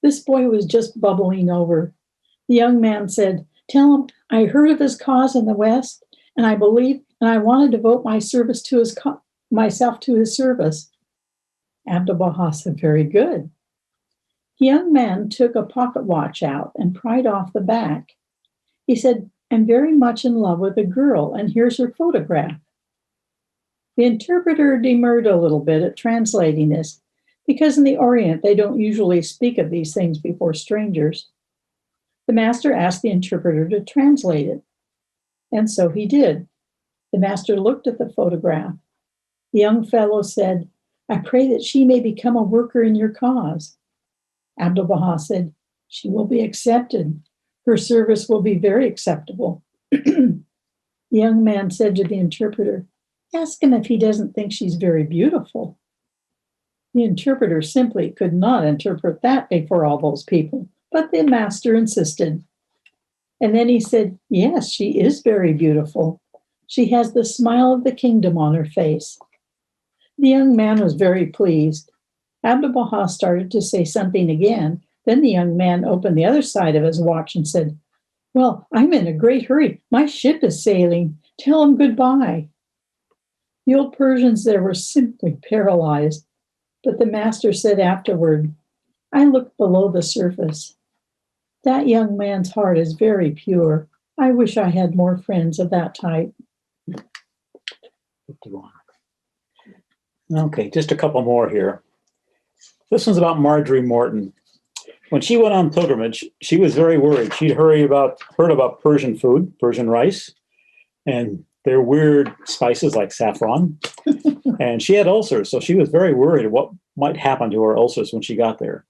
This boy was just bubbling over. The young man said, "Tell him I heard of his cause in the West, and I believe and I want to devote my service to myself to his service." Abdu'l-Bahá said, "Very good." The young man took a pocket watch out and pried off the back. He said, "I'm very much in love with a girl, and here's her photograph." The interpreter demurred a little bit at translating this, because in the Orient they don't usually speak of these things before strangers. The master asked the interpreter to translate it, and so he did. The master looked at the photograph. The young fellow said, "I pray that she may become a worker in your cause." Abdu'l-Bahá said, "She will be accepted. Her service will be very acceptable." The young man said to the interpreter, "Ask him if he doesn't think she's very beautiful." The interpreter simply could not interpret that before all those people, but the master insisted. And then he said, "Yes, she is very beautiful. She has the smile of the kingdom on her face." The young man was very pleased. Abdu'l-Bahá started to say something again. Then the young man opened the other side of his watch and said, "Well, I'm in a great hurry. My ship is sailing. Tell him goodbye." The old Persians there were simply paralyzed. But the master said afterward, "I looked below the surface. That young man's heart is very pure. I wish I had more friends of that type." Okay, just a couple more here. This one's about Marjory Morton. When she went on pilgrimage, she was very worried. She'd heard about Persian food, Persian rice, and their weird spices like saffron. And she had ulcers, so she was very worried what might happen to her ulcers when she got there.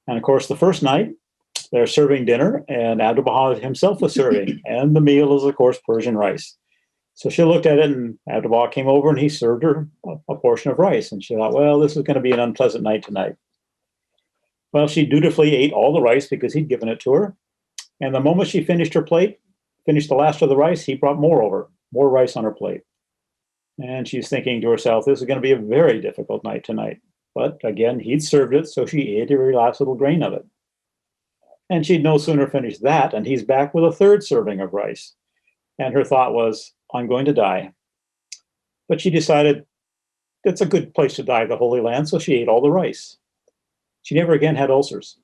And of course, the first night, they're serving dinner, and Abdu'l-Bahá himself was serving. And the meal is, of course, Persian rice. So she looked at it, and Abdu'l-Bahá came over, and he served her a portion of rice. And she thought, well, this is going to be an unpleasant night tonight. Well, she dutifully ate all the rice because he'd given it to her. And the moment she finished her plate, finished the last of the rice, he brought more over, more rice on her plate. And she's thinking to herself, this is going to be a very difficult night tonight. But again, he'd served it, so she ate every last little grain of it. And she'd no sooner finished that, and he's back with a third serving of rice. And her thought was, I'm going to die. But she decided it's a good place to die, the Holy Land, so she ate all the rice. She never again had ulcers.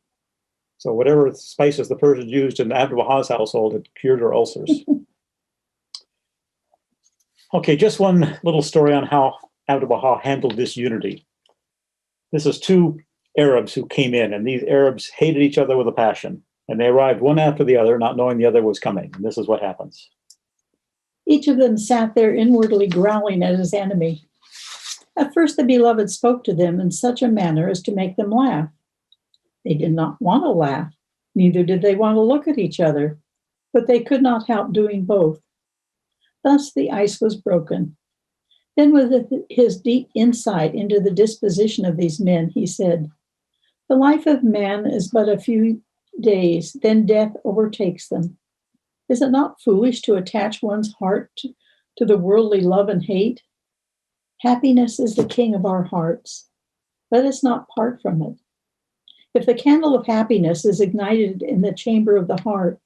So whatever spices the Persians used in Abdu'l-Bahā's household had cured her ulcers. Okay, just one little story on how Abdu'l-Bahá handled disunity. This is two Arabs who came in, and these Arabs hated each other with a passion. And they arrived one after the other, not knowing the other was coming. And this is what happens. Each of them sat there inwardly growling at his enemy. At first, the beloved spoke to them in such a manner as to make them laugh. They did not want to laugh, neither did they want to look at each other, but they could not help doing both. Thus, the ice was broken. Then, with his deep insight into the disposition of these men, he said, "The life of man is but a few days, then death overtakes them. Is it not foolish to attach one's heart to the worldly love and hate? Happiness is the king of our hearts. Let us not part from it. If the candle of happiness is ignited in the chamber of the heart,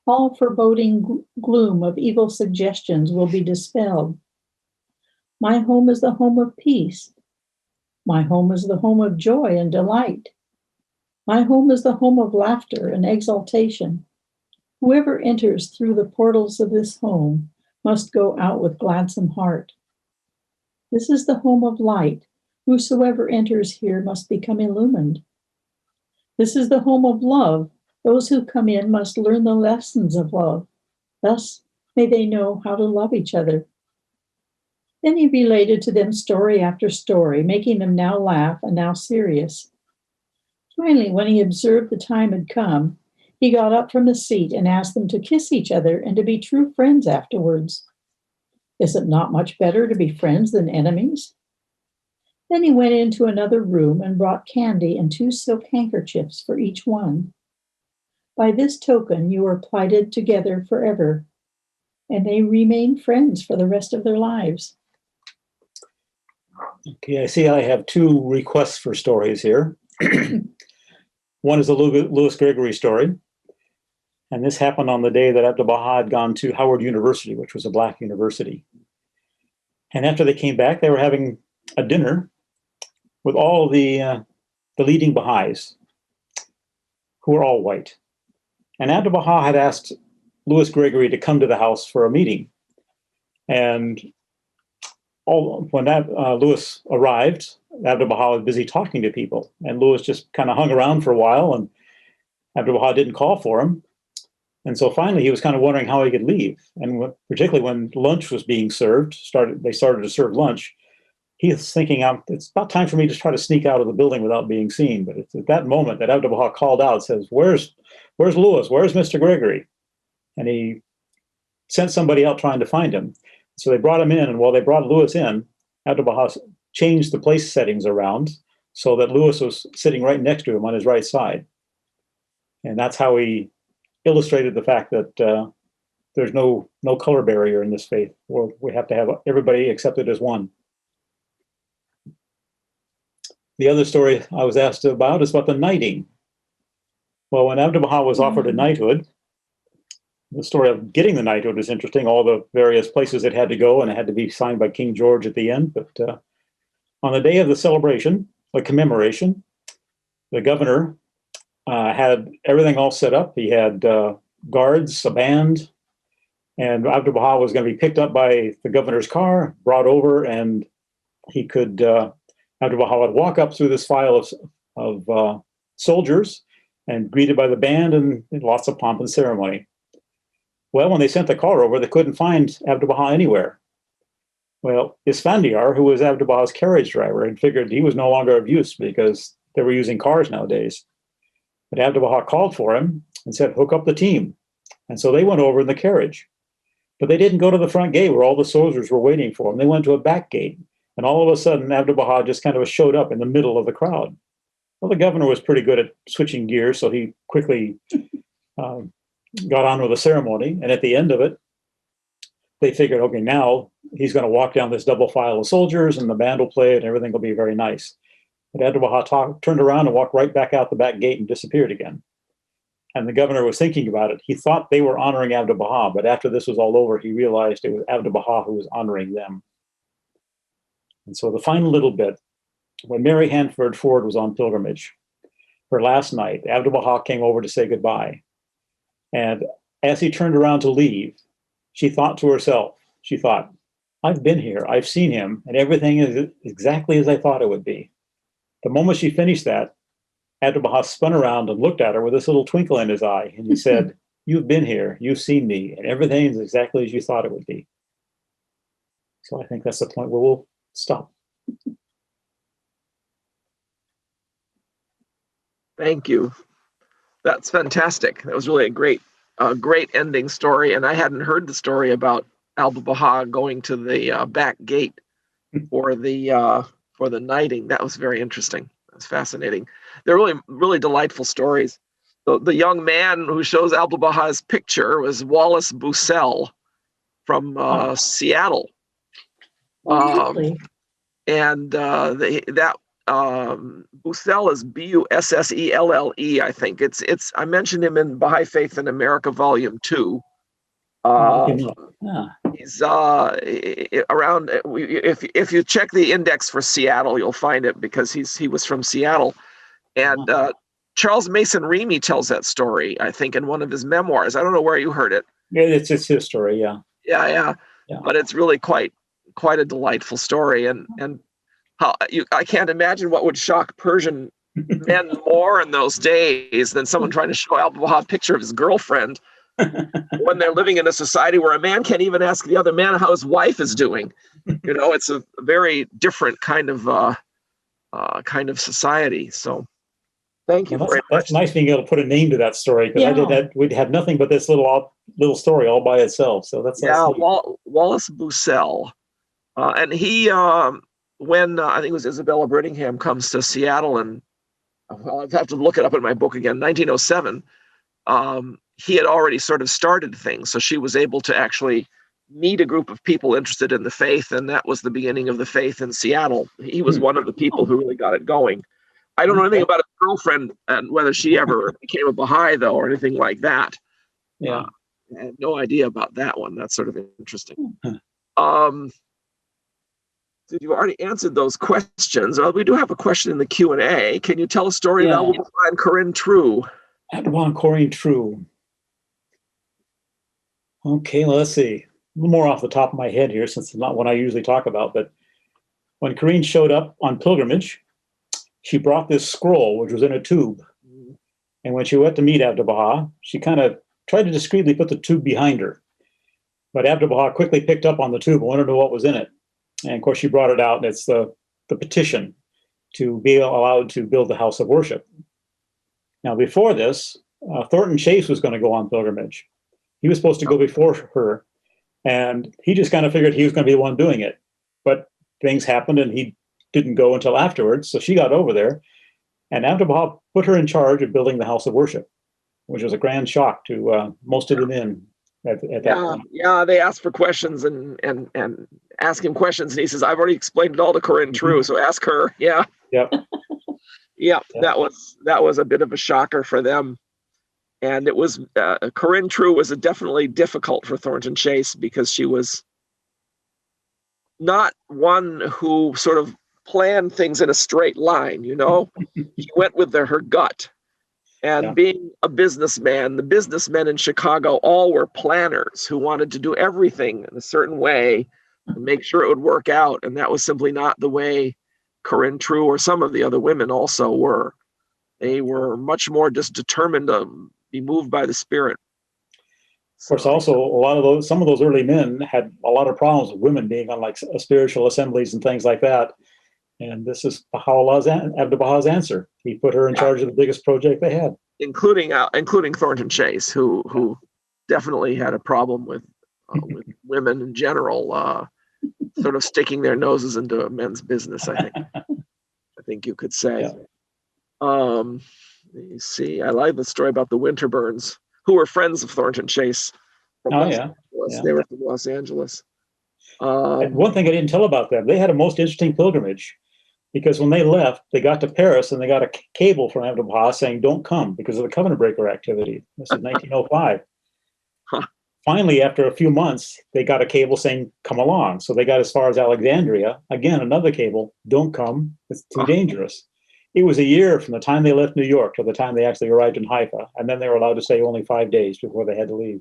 all foreboding gloom of evil suggestions will be dispelled. My home is the home of peace. My home is the home of joy and delight. My home is the home of laughter and exaltation. Whoever enters through the portals of this home must go out with gladsome heart. This is the home of light. Whosoever enters here must become illumined. This is the home of love. Those who come in must learn the lessons of love. Thus may they know how to love each other. Then he related to them story after story, making them now laugh and now serious. Finally, when he observed the time had come, he got up from the seat and asked them to kiss each other and to be true friends afterwards. Is it not much better to be friends than enemies? Then he went into another room and brought candy and 2 silk handkerchiefs for each one. By this token, you are plighted together forever, and they remain friends for the rest of their lives. Okay, I see I have 2 requests for stories here. One is the Louis Gregory story. And this happened on the day that Abdu'l-Bahá had gone to Howard University, which was a Black university. And after they came back, they were having a dinner with all the leading Baha'is, who were all white. And Abdu'l-Bahá had asked Louis Gregory to come to the house for a meeting. And when Louis arrived, Abdu'l-Bahá was busy talking to people. And Louis just kind of hung around for a while, and Abdu'l-Bahá didn't call for him. And so finally, he was kind of wondering how he could leave. And particularly when lunch was being served, they started to serve lunch, he was thinking, it's about time for me to try to sneak out of the building without being seen. But it's at that moment that Abdu'l-Bahá called out, says, where's Louis? Where's Mr. Gregory? And he sent somebody out trying to find him. So they brought him in, and while they brought Louis in, Abdu'l-Bahá changed the place settings around so that Louis was sitting right next to him on his right side. And that's how he illustrated the fact that there's no color barrier in this faith. We have to have everybody accepted as one. The other story I was asked about is about the knighting. Well, when Abdu'l-Bahá was offered a knighthood, the story of getting the knighthood is interesting, all the various places it had to go, and it had to be signed by King George at the end. But on the day of the celebration, the commemoration, the governor had everything all set up. He had guards, a band, and Abdu'l-Bahá was going to be picked up by the governor's car, brought over, and he could, Abdu'l-Bahá would walk up through this file of soldiers and greeted by the band and lots of pomp and ceremony. Well, when they sent the car over, they couldn't find Abdu'l-Bahá anywhere. Well, Isfandiar, who was Abdu'l-Bahā's carriage driver, had figured he was no longer of use because they were using cars nowadays. But Abdu'l-Bahá called for him and said, hook up the team. And so they went over in the carriage. But they didn't go to the front gate where all the soldiers were waiting for them. They went to a back gate. And all of a sudden, Abdu'l-Bahá just kind of showed up in the middle of the crowd. Well, the governor was pretty good at switching gears, so he quickly got on with the ceremony. And at the end of it, they figured, okay, now he's going to walk down this double file of soldiers and the band will play and everything will be very nice. But Abdu'l-Bahá turned around and walked right back out the back gate and disappeared again. And the governor was thinking about it. He thought they were honoring Abdu'l-Bahá, but after this was all over, he realized it was Abdu'l-Bahá who was honoring them. And so the final little bit, when Mary Hanford Ford was on pilgrimage, her last night, Abdu'l-Bahá came over to say goodbye. And as he turned around to leave, she thought to herself, I've been here, I've seen him, and everything is exactly as I thought it would be. The moment she finished that, Abdu'l-Bahá spun around and looked at her with this little twinkle in his eye, and he said, you've been here, you've seen me, and everything is exactly as you thought it would be. So I think that's the point where we'll stop. Thank you. That's fantastic. That was really a great ending story. And I hadn't heard the story about Abdu'l-Bahá going to the back gate for the knighting. That was very interesting. That's fascinating. They're really, really delightful stories. The young man who shows Abdu'l-Bahā's picture was Wallace Bussell from Seattle. And Bussell is Busselle, I think. I mentioned him in Baha'i Faith in America, Volume 2. He's around. If you check the index for Seattle, you'll find it because he was from Seattle. And Charles Mason Reamy tells that story, I think, in one of his memoirs. I don't know where you heard it. Yeah, it's his story. Yeah. Yeah. Yeah. but it's really quite a delightful story. And how I can't imagine what would shock Persian men more in those days than someone trying to show Abdu'l-Bahá a picture of his girlfriend when they're living in a society where a man can't even ask the other man how his wife is doing. You know, it's a very different kind of society. So thank you very much. That's nice being able to put a name to that story, because Yeah. we'd have nothing but this little story all by itself. So that's neat. Wallace Bussell, and he when I think it was Isabella Brittingham comes to Seattle, and well, I'd have to look it up in my book again, 1907. He had already sort of started things, so she was able to actually meet a group of people interested in the faith, and that was the beginning of the faith in Seattle. He was one of the people who really got it going. I don't know anything about his girlfriend and whether she ever became a Baha'i, though, or anything like that. Yeah. I have no idea about that one. That's sort of interesting. Did you already answered those questions? We do have a question in the Q&A. Can you tell a story about Abdu'l-Bahá and Corinne True? Abdu'l-Bahá and Corinne True. Okay, let's see. A little more off the top of my head here, since it's not one I usually talk about. But when Corinne showed up on pilgrimage, she brought this scroll, which was in a tube. And when she went to meet Abdu'l-Bahá, she kind of tried to discreetly put the tube behind her. But Abdu'l-Bahá quickly picked up on the tube and wanted to know what was in it. And of course, she brought it out, and it's the petition to be allowed to build the house of worship. Now, before this, Thornton Chase was going to go on pilgrimage. He was supposed to go before her, and he just kind of figured he was going to be the one doing it. But things happened, and he didn't go until afterwards, so she got over there, and Abdu'l-Bahá put her in charge of building the house of worship, which was a grand shock to most of the men at that point. Yeah, they asked for questions and ask him questions, and he says, "I've already explained it all to Corinne True, so ask her." Yeah. Yep. Yeah, that was a bit of a shocker for them. And it was Corinne True was definitely difficult for Thornton Chase, because she was not one who sort of planned things in a straight line, you know. She went with her gut. And being a businessman, the businessmen in Chicago all were planners who wanted to do everything in a certain way and make sure it would work out. And that was simply not the way Corinne True or some of the other women also were. They were much more just determined to be moved by the Spirit. Of course, also some of those early men had a lot of problems with women being on like spiritual assemblies and things like that. And this is Abdu'l-Bahā's answer. He put her in charge of the biggest project they had, including Thornton Chase, who definitely had a problem with women in general, sort of sticking their noses into men's business. I think you could say. Let me see. I like the story about the Winterburns, who were friends of Thornton Chase. They were from Los Angeles. And one thing I didn't tell about them, they had a most interesting pilgrimage, because when they left, they got to Paris and they got a cable from Abdu'l-Bahá saying, "Don't come," because of the covenant breaker activity. This is 1905. Finally, after a few months, they got a cable saying, "Come along." So they got as far as Alexandria. Again, another cable, "Don't come, it's too dangerous." It was a year from the time they left New York to the time they actually arrived in Haifa. And then they were allowed to stay only 5 days before they had to leave.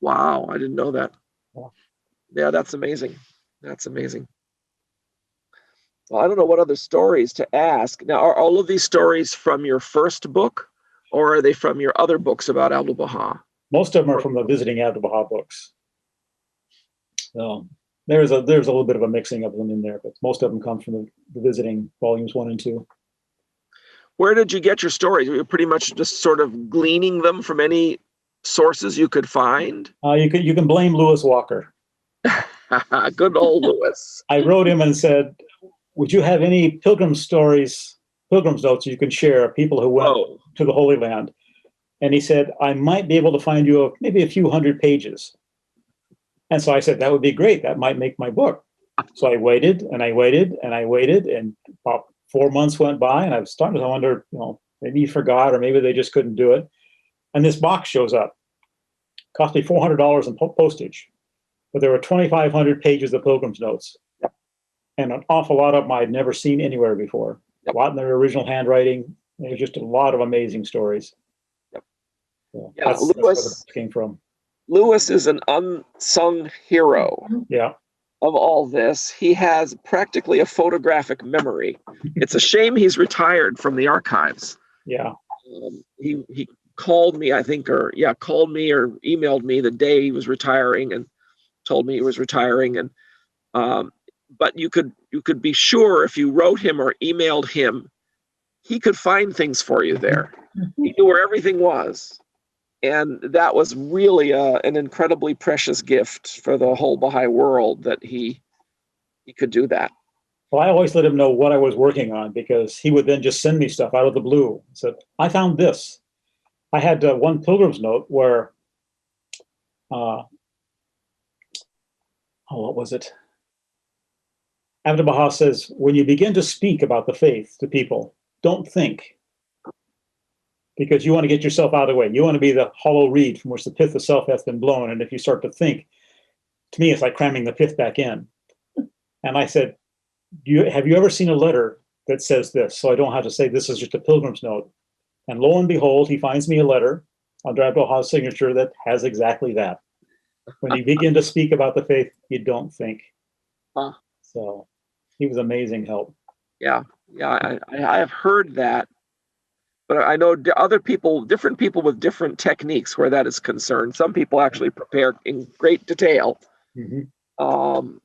Wow, I didn't know that. Yeah, that's amazing. That's amazing. Well, I don't know what other stories to ask. Now, are all of these stories from your first book, or are they from your other books about Abdu'l-Bahá? Most of them are from the Visiting Abdu'l-Bahá books. So there's a little bit of a mixing of them in there, but most of them come from the Visiting volumes 1 and 2. Where did you get your stories? Were you pretty much just sort of gleaning them from any sources you could find? You can blame Lewis Walker. Good old Lewis. I wrote him and said, "Would you have any pilgrim's notes you can share, people who went to the Holy Land?" And he said, "I might be able to find you maybe a few hundred pages." And so I said, "That would be great. That might make my book." So I waited and I waited and I waited, and about 4 months went by, and I was starting to wonder, maybe he forgot, or maybe they just couldn't do it. And this box shows up. Cost me $400 in postage, but there were 2,500 pages of pilgrim's notes, and an awful lot of them I'd never seen anywhere before. A lot in their original handwriting. There's just a lot of amazing stories. Yep. So that's where the book came from. Lewis is an unsung hero Yeah. of all this. He has practically a photographic memory. It's a shame he's retired from the archives. Yeah. He called me, I think, called me or emailed me the day he was retiring and told me he was retiring. And but you could be sure if you wrote him or emailed him, he could find things for you there. He knew where everything was. And that was really an incredibly precious gift for the whole Baha'i world that he could do that. Well, I always let him know what I was working on because he would then just send me stuff out of the blue. He said, I found this. I had one pilgrim's note where, what was it? Abdu'l-Bahá says, when you begin to speak about the faith to people, don't think, because you want to get yourself out of the way. You want to be the hollow reed from which the pith of self hath been blown. And if you start to think, to me, it's like cramming the pith back in. And I said, have you ever seen a letter that says this? So I don't have to say this is just a pilgrim's note. And lo and behold, he finds me a letter under Abdu'l-Bahā's signature that has exactly that. When you begin to speak about the faith, you don't think. Huh. So he was amazing help. Yeah, I have heard that. But I know other people, different people with different techniques where that is concerned. Some people actually prepare in great detail. Mm-hmm.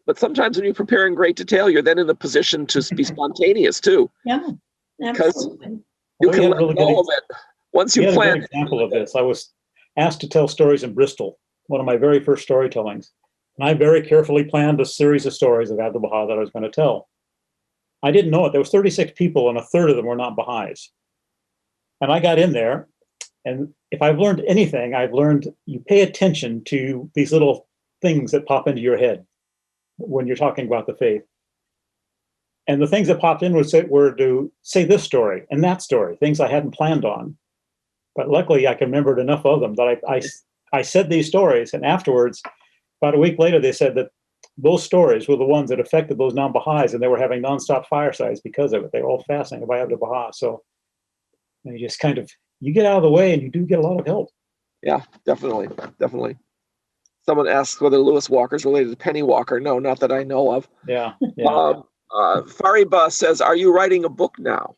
But sometimes when you prepare in great detail, you're then in the position to be spontaneous too. Yeah, absolutely. You can let go of it once you plan. An example of this. I was asked to tell stories in Bristol, one of my very first storytellings. And I very carefully planned a series of stories of Abdu'l-Bahá that I was going to tell. I didn't know it. There was 36 people and a third of them were not Baha'is. And I got in there, and if I've learned anything, I've learned you pay attention to these little things that pop into your head when you're talking about the faith. And the things that popped in were to say this story and that story, things I hadn't planned on. But luckily, I can remember enough of them that I said these stories, and afterwards, about a week later, they said that those stories were the ones that affected those non-Baha'is, and they were having nonstop firesides because of it. They were all fascinated by Abdu'l-Bahá. So you just you get out of the way and you do get a lot of help. Yeah, definitely. Someone asked whether Lewis Walker is related to Penny Walker. No, not that I know of. Yeah. Fariba says, are you writing a book now?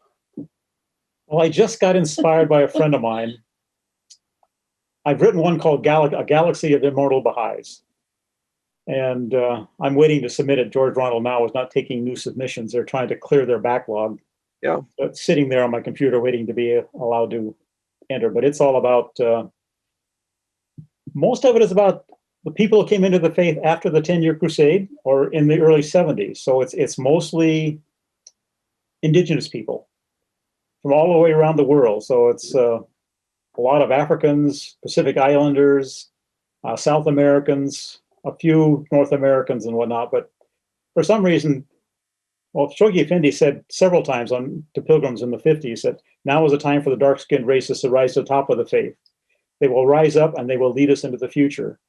Well, I just got inspired by a friend of mine. I've written one called A Galaxy of Immortal Baha'is. And I'm waiting to submit it. George Ronald now is not taking new submissions. They're trying to clear their backlog. Yeah. But sitting there on my computer waiting to be allowed to enter. But it's all about, most of it is about the people who came into the faith after the 10-year crusade or in the early 70s. So it's mostly indigenous people from all the way around the world. So it's a lot of Africans, Pacific Islanders, South Americans, a few North Americans and whatnot. But for some reason, well, Shoghi Effendi said several times to pilgrims in the 50s that now is a time for the dark-skinned races to rise to the top of the faith. They will rise up and they will lead us into the future.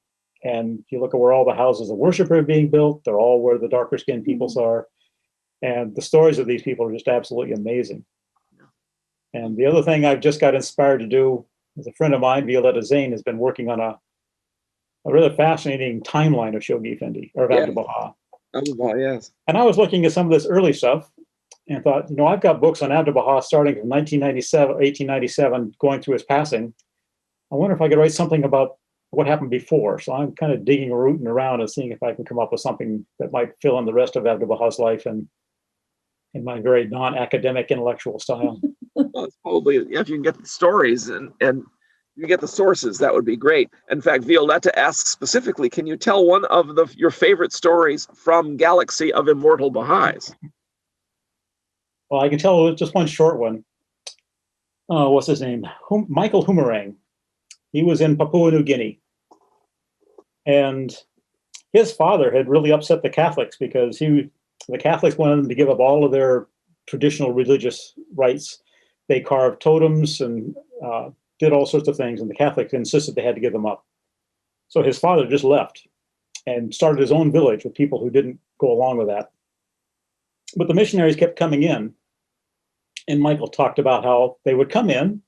And you look at where all the houses of worship are being built, they're all where the darker-skinned peoples are. And the stories of these people are just absolutely amazing. And the other thing I've just got inspired to do is a friend of mine, Violetta Zane, has been working on a really fascinating timeline of Shoghi Effendi, or of Abdu'l-Bahá. Abdu'l-Bahá, yes. And I was looking at some of this early stuff and thought, I've got books on Abdu'l-Bahá starting from 1897, going through his passing. I wonder if I could write something about what happened before. So I'm kind of digging, rooting around and seeing if I can come up with something that might fill in the rest of Abdu'l-Bahā's life and in my very non-academic intellectual style. Well, it's probably, if you can get the stories and you get the sources, that would be great. In fact, Violetta asks specifically, can you tell one of your favorite stories from Galaxy of Immortal Baha'is? Well, I can tell just one short one. What's his name? Michael Humarang. He was in Papua New Guinea. And his father had really upset the Catholics because the Catholics wanted them to give up all of their traditional religious rites. They carved totems and did all sorts of things, and the Catholics insisted they had to give them up. So his father just left and started his own village with people who didn't go along with that. But the missionaries kept coming in, and Michael talked about how they would come in.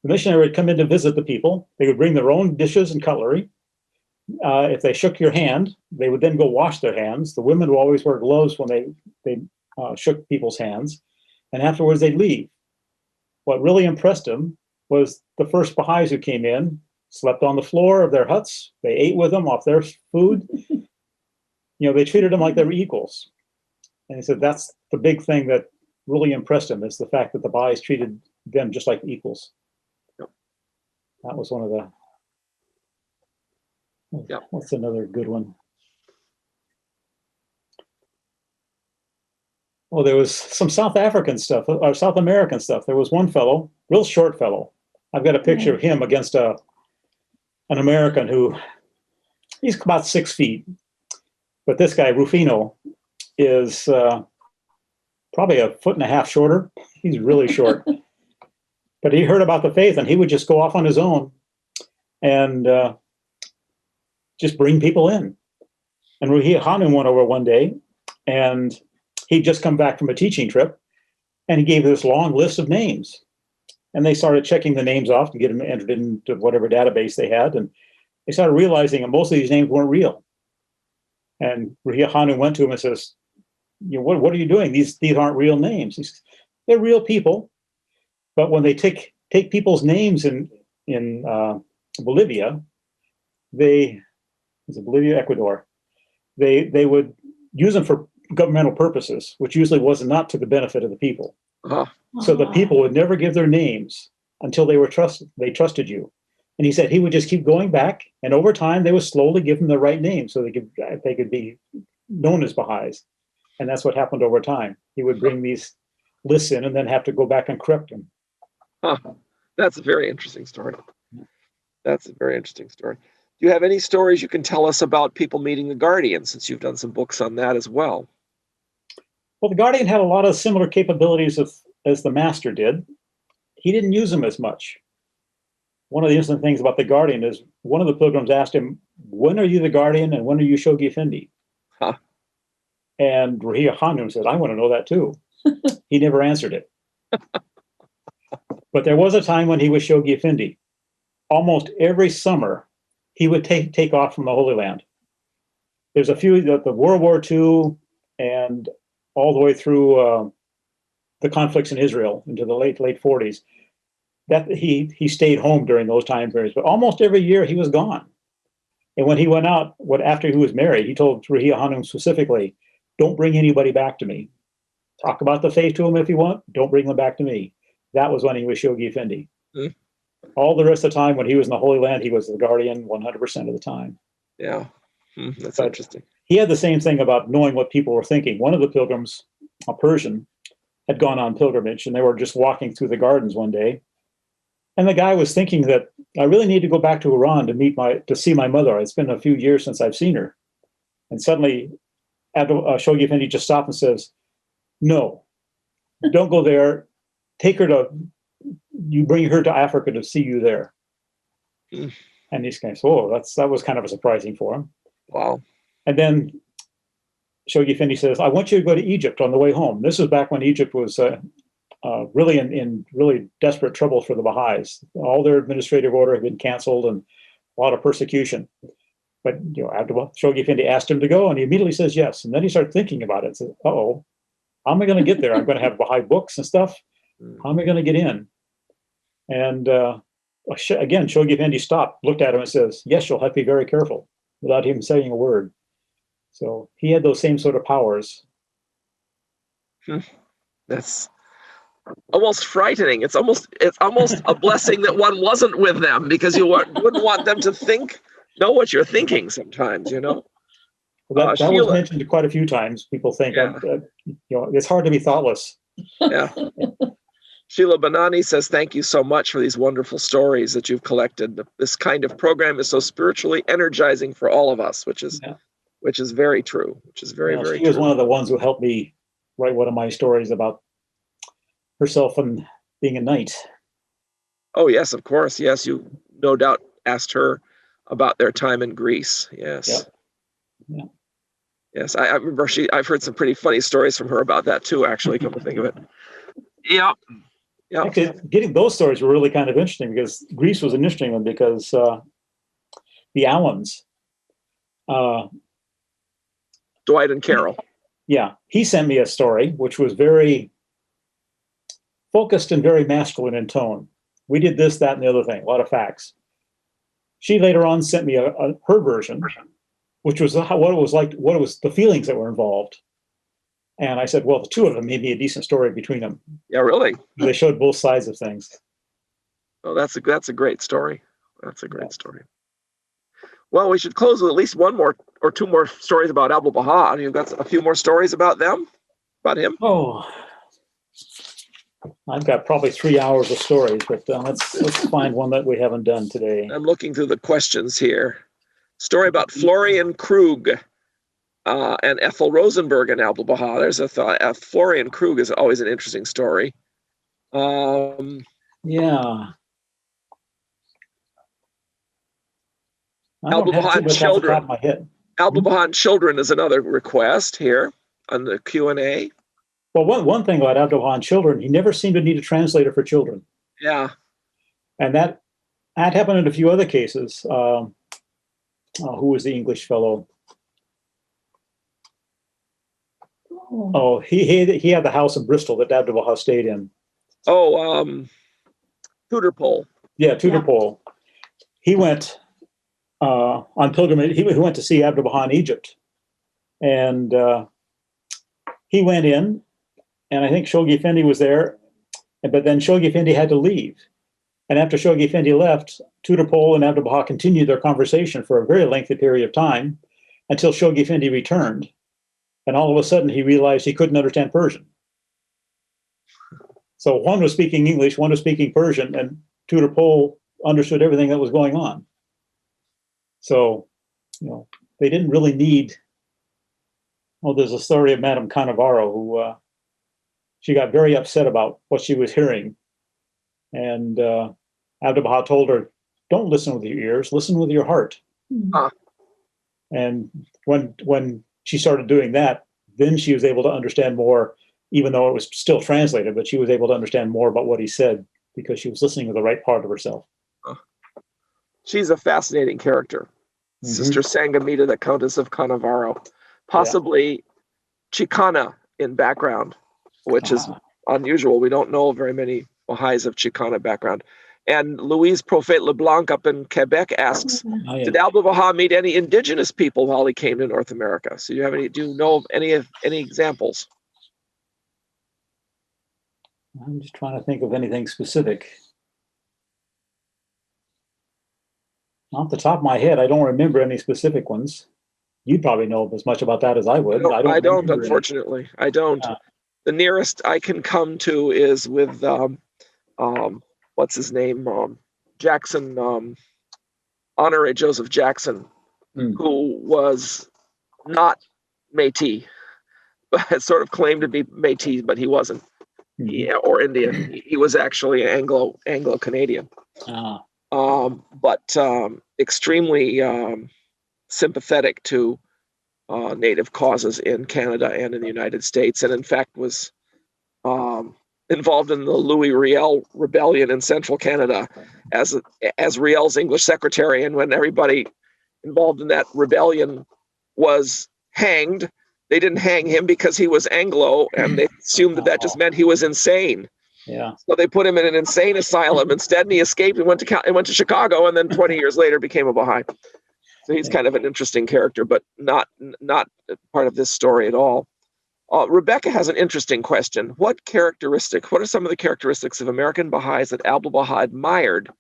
The missionary would come in to visit the people. They would bring their own dishes and cutlery. if they shook your hand, they would then go wash their hands. The women would always wear gloves when they shook people's hands, and afterwards they'd leave. What really impressed him was the first Baha'is who came in, slept on the floor of their huts. They ate with them off their food. They treated them like they were equals. And he said that's the big thing that really impressed him, is the fact that the Baha'is treated them just like equals. Yep. That was one of the. Yep. What's another good one? Oh, there was some South African stuff, or South American stuff. There was one fellow, real short fellow. I've got a picture of him against an American who, he's about 6 feet. But this guy, Rufino, is probably 1.5 feet shorter. He's really short. But he heard about the faith, and he would just go off on his own and just bring people in. And Hanum went over one day, and he'd just come back from a teaching trip, and he gave this long list of names. And they started checking the names off to get them entered into whatever database they had. And they started realizing that most of these names weren't real. And Hanum went to him and says, what are you doing? These aren't real names. He says, they're real people. But when they take people's names in Bolivia, Bolivia, Ecuador, they would use them for governmental purposes, which usually was not to the benefit of the people. Uh-huh. So the people would never give their names until they trusted you. And he said he would just keep going back, and over time they would slowly give them the right name so they could be known as Baha'is. And that's what happened over time. He would bring these lists in and then have to go back and correct them. Huh. That's a very interesting story. That's a very interesting story. Do you have any stories you can tell us about people meeting the Guardian, since you've done some books on that as well? Well, the Guardian had a lot of similar capabilities as the Master did. He didn't use them as much. One of the interesting things about the Guardian is one of the pilgrims asked him, when are you the Guardian and when are you Shoghi Effendi? Huh. And Rahia Hanum said, I want to know that too. He never answered it. But there was a time when he was Shoghi Effendi. Almost every summer, he would take off from the Holy Land. There's a few, the World War II and all the way through the conflicts in Israel into the late 40s, that he stayed home during those time periods. But almost every year he was gone. And when he went out, after he was married, he told Rahia Hanum specifically, don't bring anybody back to me. Talk about the faith to him if you want, don't bring them back to me. That was when he was Shoghi Effendi. Mm. All the rest of the time when he was in the Holy Land, he was the Guardian 100% of the time. Yeah, that's interesting. He had the same thing about knowing what people were thinking. One of the pilgrims, a Persian, had gone on pilgrimage, and they were just walking through the gardens one day. And the guy was thinking that I really need to go back to Iran to see my mother. It's been a few years since I've seen her. And suddenly, Shoghi Effendi just stopped and says, no, don't go there. You bring her to Africa to see you there. Mm. And these guys, that was kind of surprising for him. Wow. And then Shoghi Effendi says, I want you to go to Egypt on the way home. This was back when Egypt was really in really desperate trouble for the Baha'is. All their administrative order had been canceled and a lot of persecution. But Shoghi Effendi asked him to go, and he immediately says yes. And then he started thinking about it. Says, how am I going to get there? I'm going to have Baha'i books and stuff. How am I going to get in? And again, Shoghi Effendi stopped, looked at him and says, yes, you'll have to be very careful, without him saying a word. So he had those same sort of powers. That's almost frightening. It's almost a blessing that one wasn't with them, because you wouldn't want them to know what you're thinking sometimes, Well, that was mentioned quite a few times. People think it's hard to be thoughtless. Yeah. Sheila Banani says, thank you so much for these wonderful stories that you've collected. This kind of program is so spiritually energizing for all of us, which is very true, which is very, very true. She was one of the ones who helped me write one of my stories about herself and being a knight. Oh, yes, of course. Yes, you no doubt asked her about their time in Greece. Yes. Yeah. Yes, I remember I've heard some pretty funny stories from her about that too, actually, come to think of it. Yeah. Yeah. Actually, getting those stories were really kind of interesting, because Greece was an interesting one, because the Allens Dwight and Carol. Yeah, he sent me a story which was very focused and very masculine in tone. We did this, that, and the other thing, a lot of facts. She later on sent me her version, which was what it was like, what it was, the feelings that were involved. And I said, well, the two of them made me a decent story between them. Yeah, really? They showed both sides of things. Oh, that's a great story. That's a great story. Well, we should close with at least one more or two more stories about Abdu'l-Bahá. You've got a few more stories about them, about him? Oh, I've got probably 3 hours of stories, but let's find one that we haven't done today. I'm looking through the questions here. Story about Florian Krug and Ethel Rosenberg and Abdu'l-Bahá. There's a thought. Florian Krug is always an interesting story. Yeah. Abdu'l-Bahá and children. Abdu'l-Bahá and children is another request here on the Q&A. Well, one thing about Abdu'l-Bahá and children, he never seemed to need a translator for children. Yeah. And that happened in a few other cases. Who was the English fellow? Oh, he had the house in Bristol that Abdu'l-Bahá stayed in. Oh, Tudorpole. Yeah, Tudorpole. He went on pilgrimage. He went to see Abdu'l-Bahá in Egypt, and he went in, and I think Shoghi Effendi was there, but then Shoghi Effendi had to leave. And after Shoghi Effendi left, Tudorpole and Abdu'l-Bahá continued their conversation for a very lengthy period of time until Shoghi Effendi returned. And all of a sudden, he realized he couldn't understand Persian. So one was speaking English, one was speaking Persian, and Tudorpole understood everything that was going on. So, they didn't really need. Well, there's a story of Madame Cannavaro who she got very upset about what she was hearing, and Abdu'l-Bahá told her, "Don't listen with your ears, listen with your heart." Mm-hmm. And when she started doing that, then she was able to understand more, even though it was still translated, but she was able to understand more about what he said because she was listening to the right part of herself. She's a fascinating character. Mm-hmm. Sister Sangamita, the Countess of Cannavaro. Possibly Chicana in background, which is unusual. We don't know very many Baha'is of Chicana background. And Louise Prophet LeBlanc up in Quebec asks, did Abdu'l-Bahá meet any indigenous people while he came to North America? So do you know of any examples? I'm just trying to think of anything specific. Off the top of my head, I don't remember any specific ones. You probably know as much about that as I would. I don't unfortunately. I don't. The nearest I can come to is with what's his name? Jackson, Honoré Joseph Jackson, who was not Métis, but sort of claimed to be Métis, but he wasn't. Yeah, or Indian. He was actually Anglo-Canadian. But extremely sympathetic to Native causes in Canada and in the United States, and in fact was involved in the Louis Riel rebellion in central Canada as Riel's English secretary. And when everybody involved in that rebellion was hanged, they didn't hang him because he was Anglo, and they assumed that just meant he was insane. Yeah. So they put him in an insane asylum instead, and he escaped and went to Chicago, and then 20 years later became a Baha'i. So he's kind of an interesting character, but not part of this story at all. Rebecca has an interesting question. What are some of the characteristics of American Baha'is that Abdu'l-Bahá admired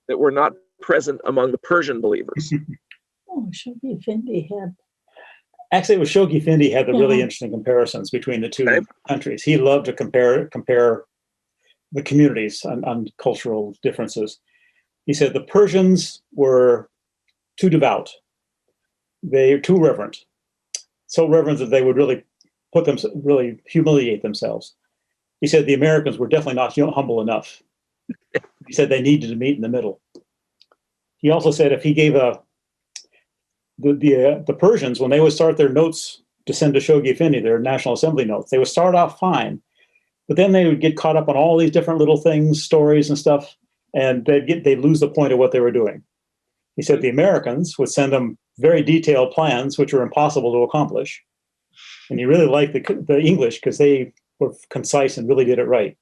that were not present among the Persian believers? Shoghi Effendi had. Actually, it was Shoghi Effendi had the really interesting comparisons between the two countries. He loved to compare the communities on cultural differences. He said the Persians were too devout. They were too reverent. So reverent that they would really humiliate themselves. He said the Americans were definitely not humble enough. He said they needed to meet in the middle. He also said if he gave the Persians, when they would start their notes to send to Shoghi Effendi, their National Assembly notes, they would start off fine, but then they would get caught up on all these different little things, stories and stuff, and they'd lose the point of what they were doing. He said the Americans would send them very detailed plans, which were impossible to accomplish. And he really liked the English because they were concise and really did it right.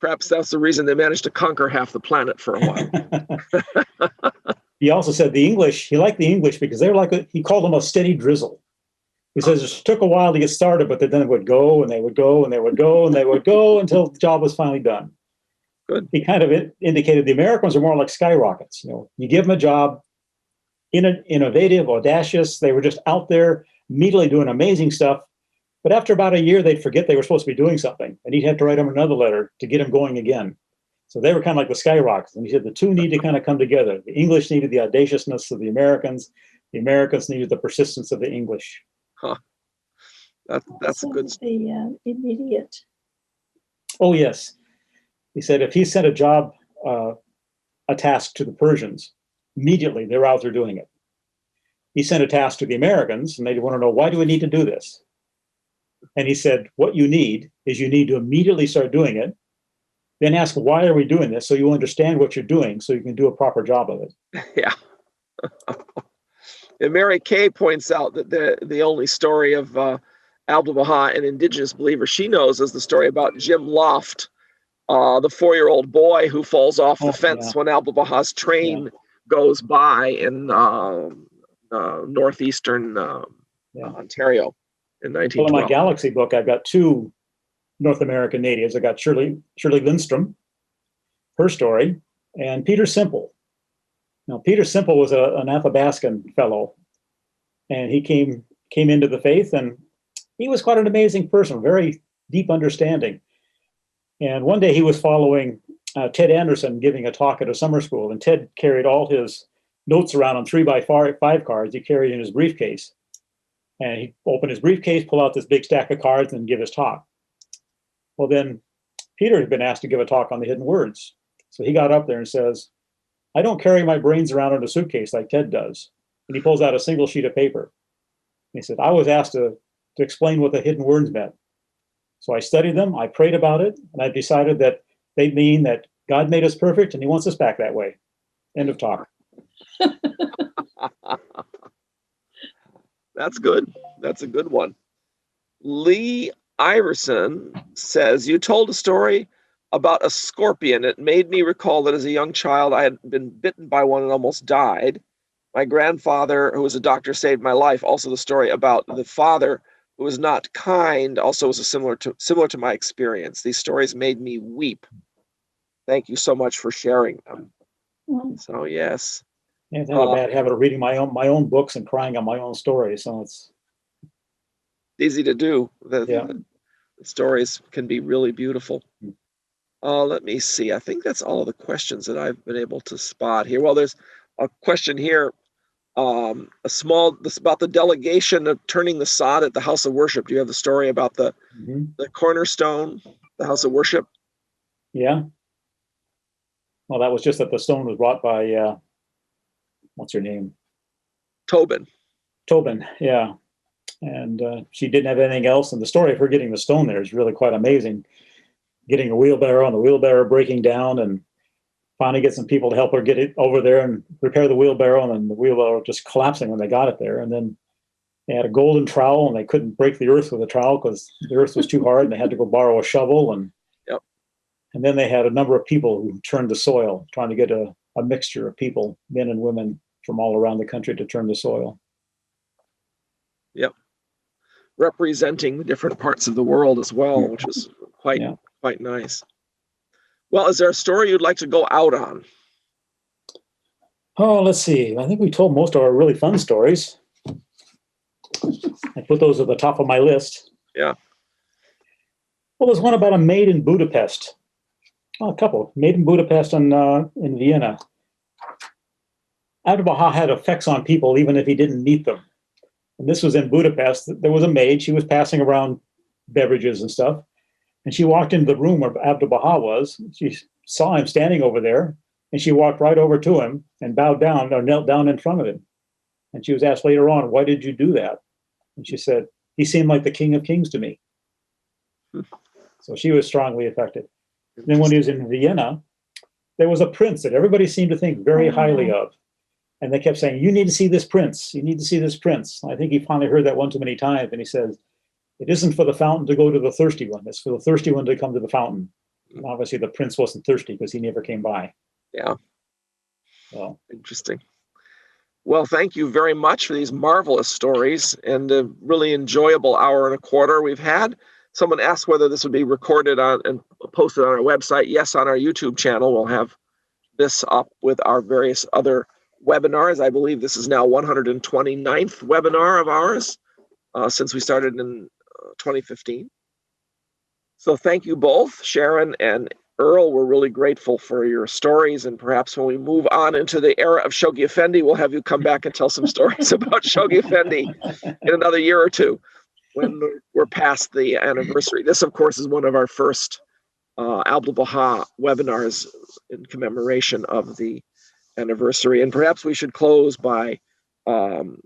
Perhaps that's the reason they managed to conquer half the planet for a while. He also said the English, he liked the English because they were like, he called them a steady drizzle. He says it took a while to get started, but then it would go and they would go and they would go and they would go until the job was finally done. Good. He kind of indicated the Americans are more like skyrockets. You know, you give them a job, innovative, audacious. They were just out there immediately doing amazing stuff. But after about a year, they'd forget they were supposed to be doing something. And he'd have to write them another letter to get them going again. So they were kind of like the skyrockets. And he said the two need to kind of come together. The English needed the audaciousness of the Americans. The Americans needed the persistence of the English. Huh. That's a good. The immediate. Oh, yes. He said if he sent a task to the Persians, immediately they were out there doing it. He sent a task to the Americans, and they want to know, why do we need to do this? And he said, what you need is you need to immediately start doing it, then ask, why are we doing this? So you understand what you're doing so you can do a proper job of it. Yeah. And Mary Kay points out that the only story of Abdu'l-Bahá, an indigenous believer she knows, is the story about Jim Loft, the 4-year-old boy who falls off the fence when Abdu'l-Bahā's train goes by in northeastern Ontario in 1912. Well, in my Galaxy book, I've got 2 North American natives. I got Shirley Lindstrom, her story, and Peter Simple. Now, Peter Simple was an Athabascan fellow, and he came into the faith, and he was quite an amazing person, very deep understanding. And one day he was following Ted Anderson giving a talk at a summer school, and Ted carried all his notes around on 3x5 cards he carried in his briefcase. And he opened his briefcase, pull out this big stack of cards, and give his talk. Well, then Peter had been asked to give a talk on the hidden words. So he got up there and says, I don't carry my brains around in a suitcase like Ted does. And he pulls out a single sheet of paper. And he said, I was asked to explain what the hidden words meant. So I studied them, I prayed about it, and I decided that they mean that God made us perfect and he wants us back that way. End of talk. That's good. That's a good one. Lee Iverson says, you told a story about a scorpion. It made me recall that as a young child, I had been bitten by one and almost died. My grandfather, who was a doctor, saved my life. Also, the story about the father who was not kind also was similar to my experience. These stories made me weep. Thank you so much for sharing them. So, yes. Yeah, I have a bad habit of reading my own books and crying on my own stories. So it's easy to do. The stories can be really beautiful. Let me see. I think that's all of the questions that I've been able to spot here. Well, there's a question here. This about the delegation of turning the sod at the house of worship. Do you have the story about the cornerstone, the house of worship? Yeah. Well, that was just that the stone was brought by, what's her name? Tobin, yeah. And she didn't have anything else. And the story of her getting the stone there is really quite amazing. Getting a wheelbarrow and the wheelbarrow breaking down, and finally get some people to help her get it over there and repair the wheelbarrow, and then the wheelbarrow just collapsing when they got it there. And then they had a golden trowel, and they couldn't break the earth with a trowel because the earth was too hard, and they had to go borrow a shovel. And then they had a number of people who turned the soil, trying to get a mixture of people, men and women from all around the country, to turn the soil. Yep. Representing the different parts of the world as well, which is quite nice. Well, is there a story you'd like to go out on? Oh, let's see. I think we told most of our really fun stories. I put those at the top of my list. Yeah. Well, there's one about a maid in Budapest. Oh, a couple. Maid in Budapest and in Vienna. Abdu'l-Bahá had effects on people even if he didn't meet them. And this was in Budapest. There was a maid. She was passing around beverages and stuff. And she walked into the room where Abdu'l-Bahá was. She saw him standing over there. And she walked right over to him and bowed down or knelt down in front of him. And she was asked later on, why did you do that? And she said, he seemed like the King of Kings to me. So she was strongly affected. Then when he was in Vienna, there was a prince that everybody seemed to think very highly of. And they kept saying, you need to see this prince. You need to see this prince. I think he finally heard that one too many times. And he says, it isn't for the fountain to go to the thirsty one. It's for the thirsty one to come to the fountain. And obviously the prince wasn't thirsty because he never came by. Yeah. So Interesting. Well, thank you very much for these marvelous stories and a really enjoyable hour and a quarter we've had. Someone asked whether this would be recorded on and posted on our website. Yes, on our YouTube channel, we'll have this up with our various other webinars. I believe this is now 129th webinar of ours since we started in 2015. So thank you both, Sharon and Earl. We're really grateful for your stories, and perhaps when we move on into the era of Shoghi Effendi, we'll have you come back and tell some stories about Shoghi Effendi in another year or two when we're past the anniversary. This, of course, is one of our first Abdu'l-Bahá webinars in commemoration of the anniversary. And perhaps we should close by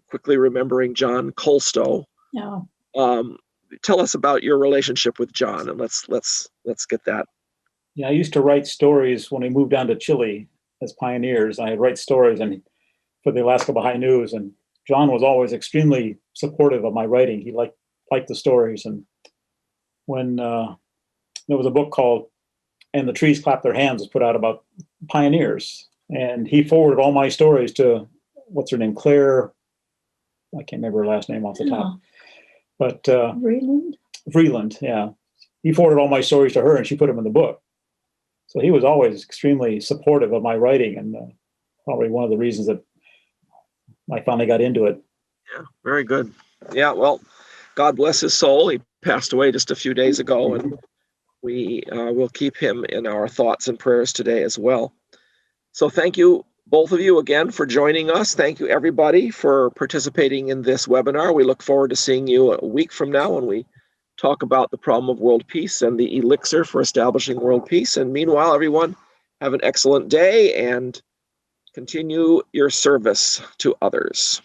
quickly remembering John Colstow. Yeah. Tell us about your relationship with John, and let's get that. yeah, I used to write stories when we moved down to Chile as pioneers. I'd write stories and for the Alaska Baha'i News, and John was always extremely supportive of my writing. He liked the stories. And when there was a book called "And the Trees Clap Their Hands" was put out about pioneers, and he forwarded all my stories to what's her name, Claire. I can't remember her last name off the top, but Vreeland, yeah. He forwarded all my stories to her, and she put them in the book. So he was always extremely supportive of my writing, and probably one of the reasons that I finally got into it. Yeah, very good. Yeah, well, God bless his soul. He passed away just a few days ago, and we will keep him in our thoughts and prayers today as well. So thank you, both of you, again for joining us. Thank you, everybody, for participating in this webinar. We look forward to seeing you a week from now when we talk about the problem of world peace and the elixir for establishing world peace. And meanwhile, everyone, have an excellent day and continue your service to others.